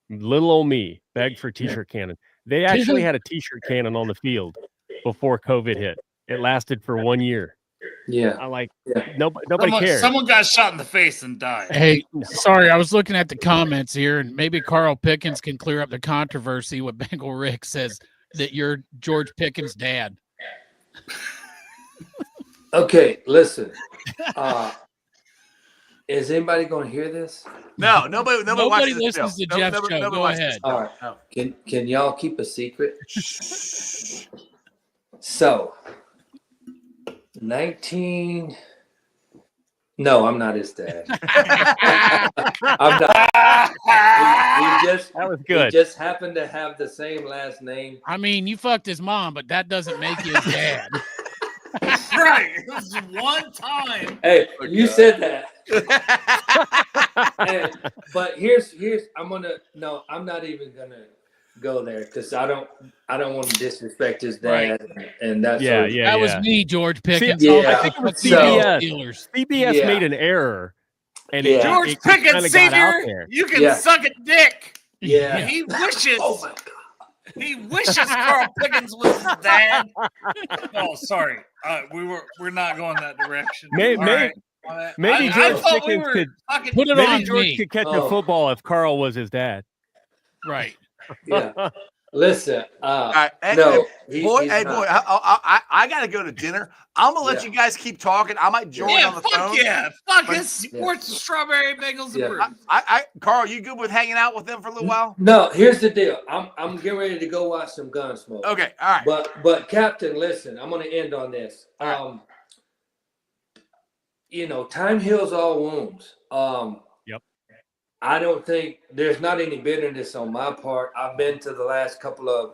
Little old me begged for a t-shirt cannon. They actually had a t-shirt cannon on the field before COVID hit. It lasted for 1 year. Yeah. I'm like, nobody cares. Someone got shot in the face and died. Hey, sorry, I was looking at the comments here, and maybe Carl Pickens can clear up the controversy. What Bengal Rick says that you're George Pickens' dad. Okay, listen. Is anybody going to hear this? No, nobody watches listens to Jeff's show. Go ahead. All right. Oh. Can y'all keep a secret? So, No, I'm not his dad. I'm not. That was good. We just happen to have the same last name. I mean, you fucked his mom, but that doesn't make you his dad. Right. It was one time. Hey, you said that. Hey, but here's I'm not even gonna go there because I don't want to disrespect his dad, and that's that was me, George Pickens. I think it was CBS. CBS made an error, and George Pickens Sr., you can suck a dick. Yeah, he wishes. Oh my God. He wishes Carl Pickens was his dad. Oh, sorry. We're not going that direction. Maybe George Pickens could put it on George me. could catch a football if Carl was his dad. Right. Yeah. Listen. Boy, I got to go to dinner. I'm gonna let you guys keep talking. I might join on the phone. Fuck it. Sports Strawberry Bengals. Carl, you good with hanging out with them for a little while? No, here's the deal. I'm getting ready to go watch some Gunsmoke. Okay, all right. But Captain, listen, I'm gonna end on this. Time heals all wounds. Yep. I don't think there's not any bitterness on my part. I've been to the last couple of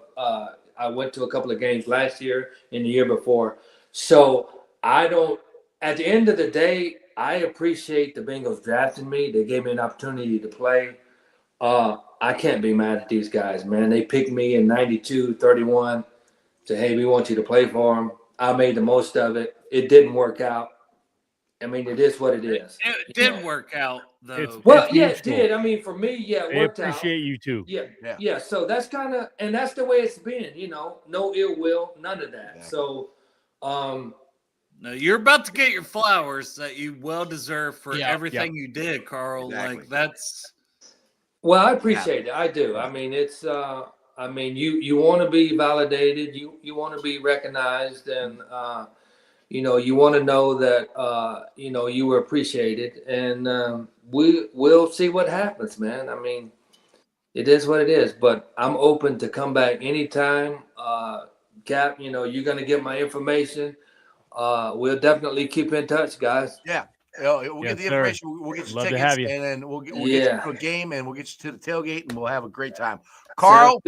I went to a couple of games last year and the year before. So at the end of the day, I appreciate the Bengals drafting me. They gave me an opportunity to play. I can't be mad at these guys, man. They picked me in 92, 31. Said, hey, we want you to play for them. I made the most of it. It didn't work out. I mean, it is what it is. It did work out, though. It did. I mean, for me, it worked out. I appreciate you, too. Yeah. So that's kind of, and that's the way it's been, no ill will, none of that. Yeah. So, no, you're about to get your flowers that you well deserve for everything you did, Carl. Exactly. Like, that's. Well, I appreciate it. I do. I mean, it's, you want to be validated. You want to be recognized, and, you want to know that, you were appreciated, and we'll see what happens, man. I mean, it is what it is, but I'm open to come back anytime. Cap, you're going to get my information. We'll definitely keep in touch, guys. Yeah. We'll get the information. We'll get you tickets, and then we'll get you to a game, and we'll get you to the tailgate, and we'll have a great time. Carl,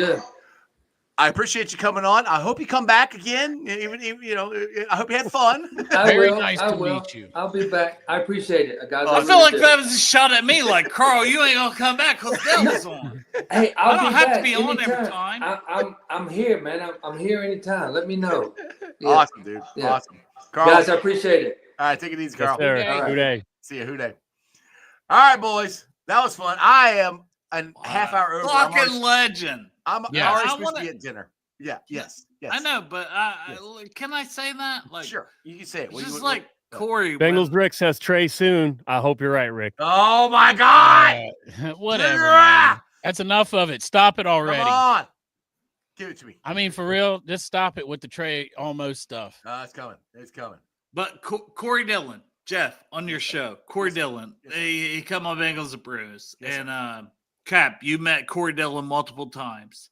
I appreciate you coming on. I hope you come back again. Even I hope you had fun. Very nice to meet you. I'll be back. I appreciate it, guys. I feel like that was a shot at me. Like, Carl, you ain't gonna come back because Dale was on. Hey, I don't have back to be on anytime. every time. I'm here, man. I'm here anytime. Let me know. Yeah. Awesome, dude. Yeah. Awesome. Carl, Guys, I appreciate it. all right, take it easy, Carl. Yes, sir. All right. Hooday. See you, Hooday. All right, boys. That was fun. I am a half hour over. Fucking legend. I'm Yeah. already I supposed wanna- to be at dinner. Yeah. Yes. I know, but can I say that? Like, Sure. You can say it. it's What do you- just what- like Corey. Bengals Rick says Trey soon. I hope you're right, Rick. Oh my God! Whatever. Yeah. Man. That's enough of it. Stop it already. Come on, give it to me. I mean, for real, just stop it with the Trey almost stuff. It's coming. It's coming. But Corey Dillon, Jeff, on your show, Corey Dillon, Yes, sir. he come on Bengals and Brews, Yes, sir. and Cap, you met Corey Dillon multiple times.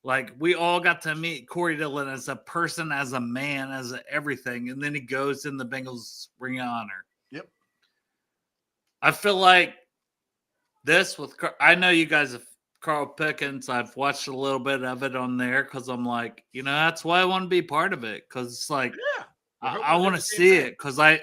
Like, we all got to meet Corey Dillon as a person, as a man, as everything, and then he goes in the Bengals Ring of Honor. Yep. I feel like this with I know you guys have Carl Pickens. I've watched a little bit of it on there because I'm like, that's why I want to be part of it, because it's like, Yeah. I want to see it because I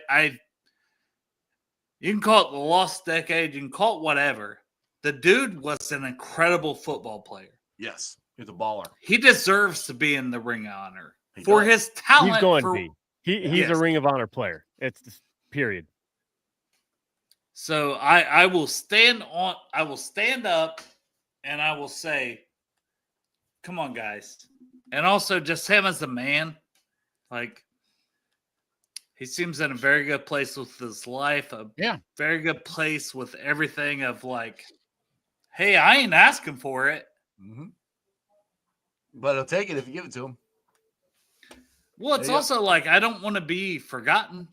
you can call it the lost decade, you can call it whatever. The dude was an incredible football player. Yes. He's a baller. He deserves to be in the Ring of Honor He for does. his talent. He's going to be. He's Yes. a Ring of Honor player. It's period. So I will stand up and I will say, come on, guys. And also just him as a man, like, he seems in a very good place with his life, very good place with everything of like, hey, I ain't asking for it. Mm-hmm. But he'll take it if you give it to him. Well, it's Yeah. also like, I don't want to be forgotten.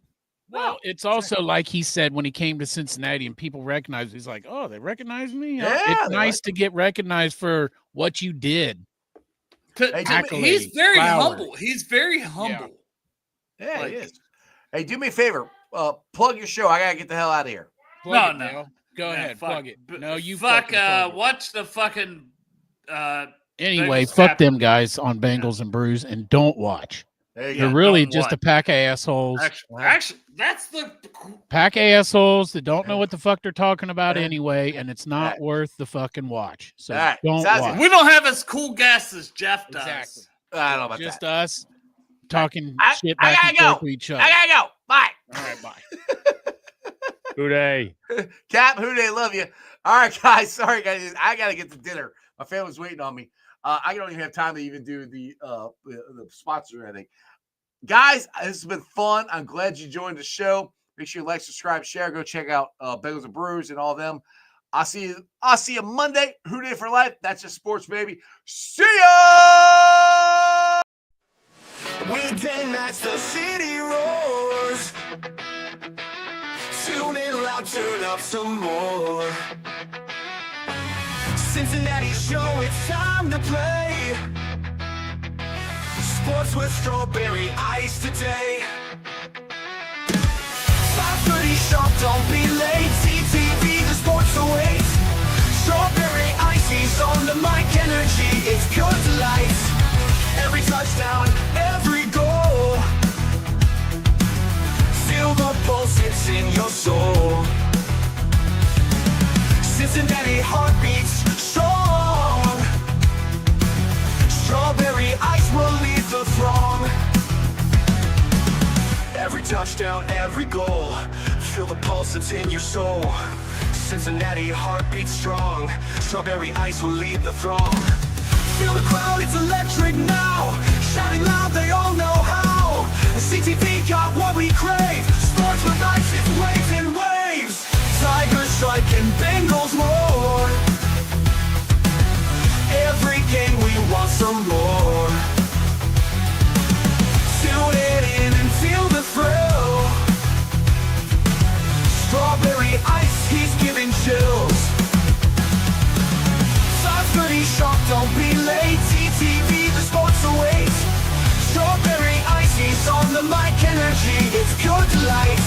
Well, it's also like he said when he came to Cincinnati and people recognized, he's like, oh, they recognize me? Yeah, It's they nice to get recognized for what you did. Hey, He's very flowers. humble. He's very humble. Yeah, Like- he is. Hey, do me a favor. Plug your show. I gotta get the hell out of here. Plug No, it, no. Dale. Go Man, ahead, fuck. plug it. No, you fuck. fucking plug it. Watch the fucking. Anyway, Bengals fuck happen. them guys on Bengals and Brews and don't watch. There you You're go. really don't just watch. a pack of assholes. Actually, that's the. Pack of assholes that don't know what the fuck they're talking about Yeah. anyway, and it's not Yeah. worth the fucking watch. So All right. don't Sounds watch. We don't have as cool guests as Jeff does. Exactly. I don't know about Just that. us talking I- shit I back and gotta forth go. to each other. I gotta go. Bye. All right, bye. Hooday. Cap, who they love you. All right, guys. Sorry, guys. I gotta get to dinner. My family's waiting on me. I don't even have time to even do the sponsor or anything. Guys, this has been fun. I'm glad you joined the show. Make sure you like, subscribe, share. Go check out Bengals and Brews and all them. I'll see you Monday. Who Day for life. That's just sports, baby. See ya. Weekday nights, the city roars. Tune in loud, turn up some more. Cincinnati show, it's time to play. Sports with strawberry ice today. 5:30 sharp, don't be late. CTV, the sports awaits. Strawberry ices on the mic, energy, it's pure delight. Every touchdown, every goal. Feel the pulse, it's in your soul. Cincinnati heartbeats strong. Strawberry ice will lead the throng. Every touchdown, every goal. Feel the pulse, it's in your soul. Cincinnati heartbeats strong. Strawberry ice will lead the throng. Feel the crowd, it's electric now. Shouting loud, they all know how. CTV got what we crave. Sports with ice, it's waves and waves. Tigers strike and Bengals roar. Every game we want some more. Tune it in and feel the thrill. Strawberry ice, he's giving chills. 5:30 sharp, don't be late. TTV, the sports awaits. Strawberry ice, he's on the mic, energy, it's pure delight.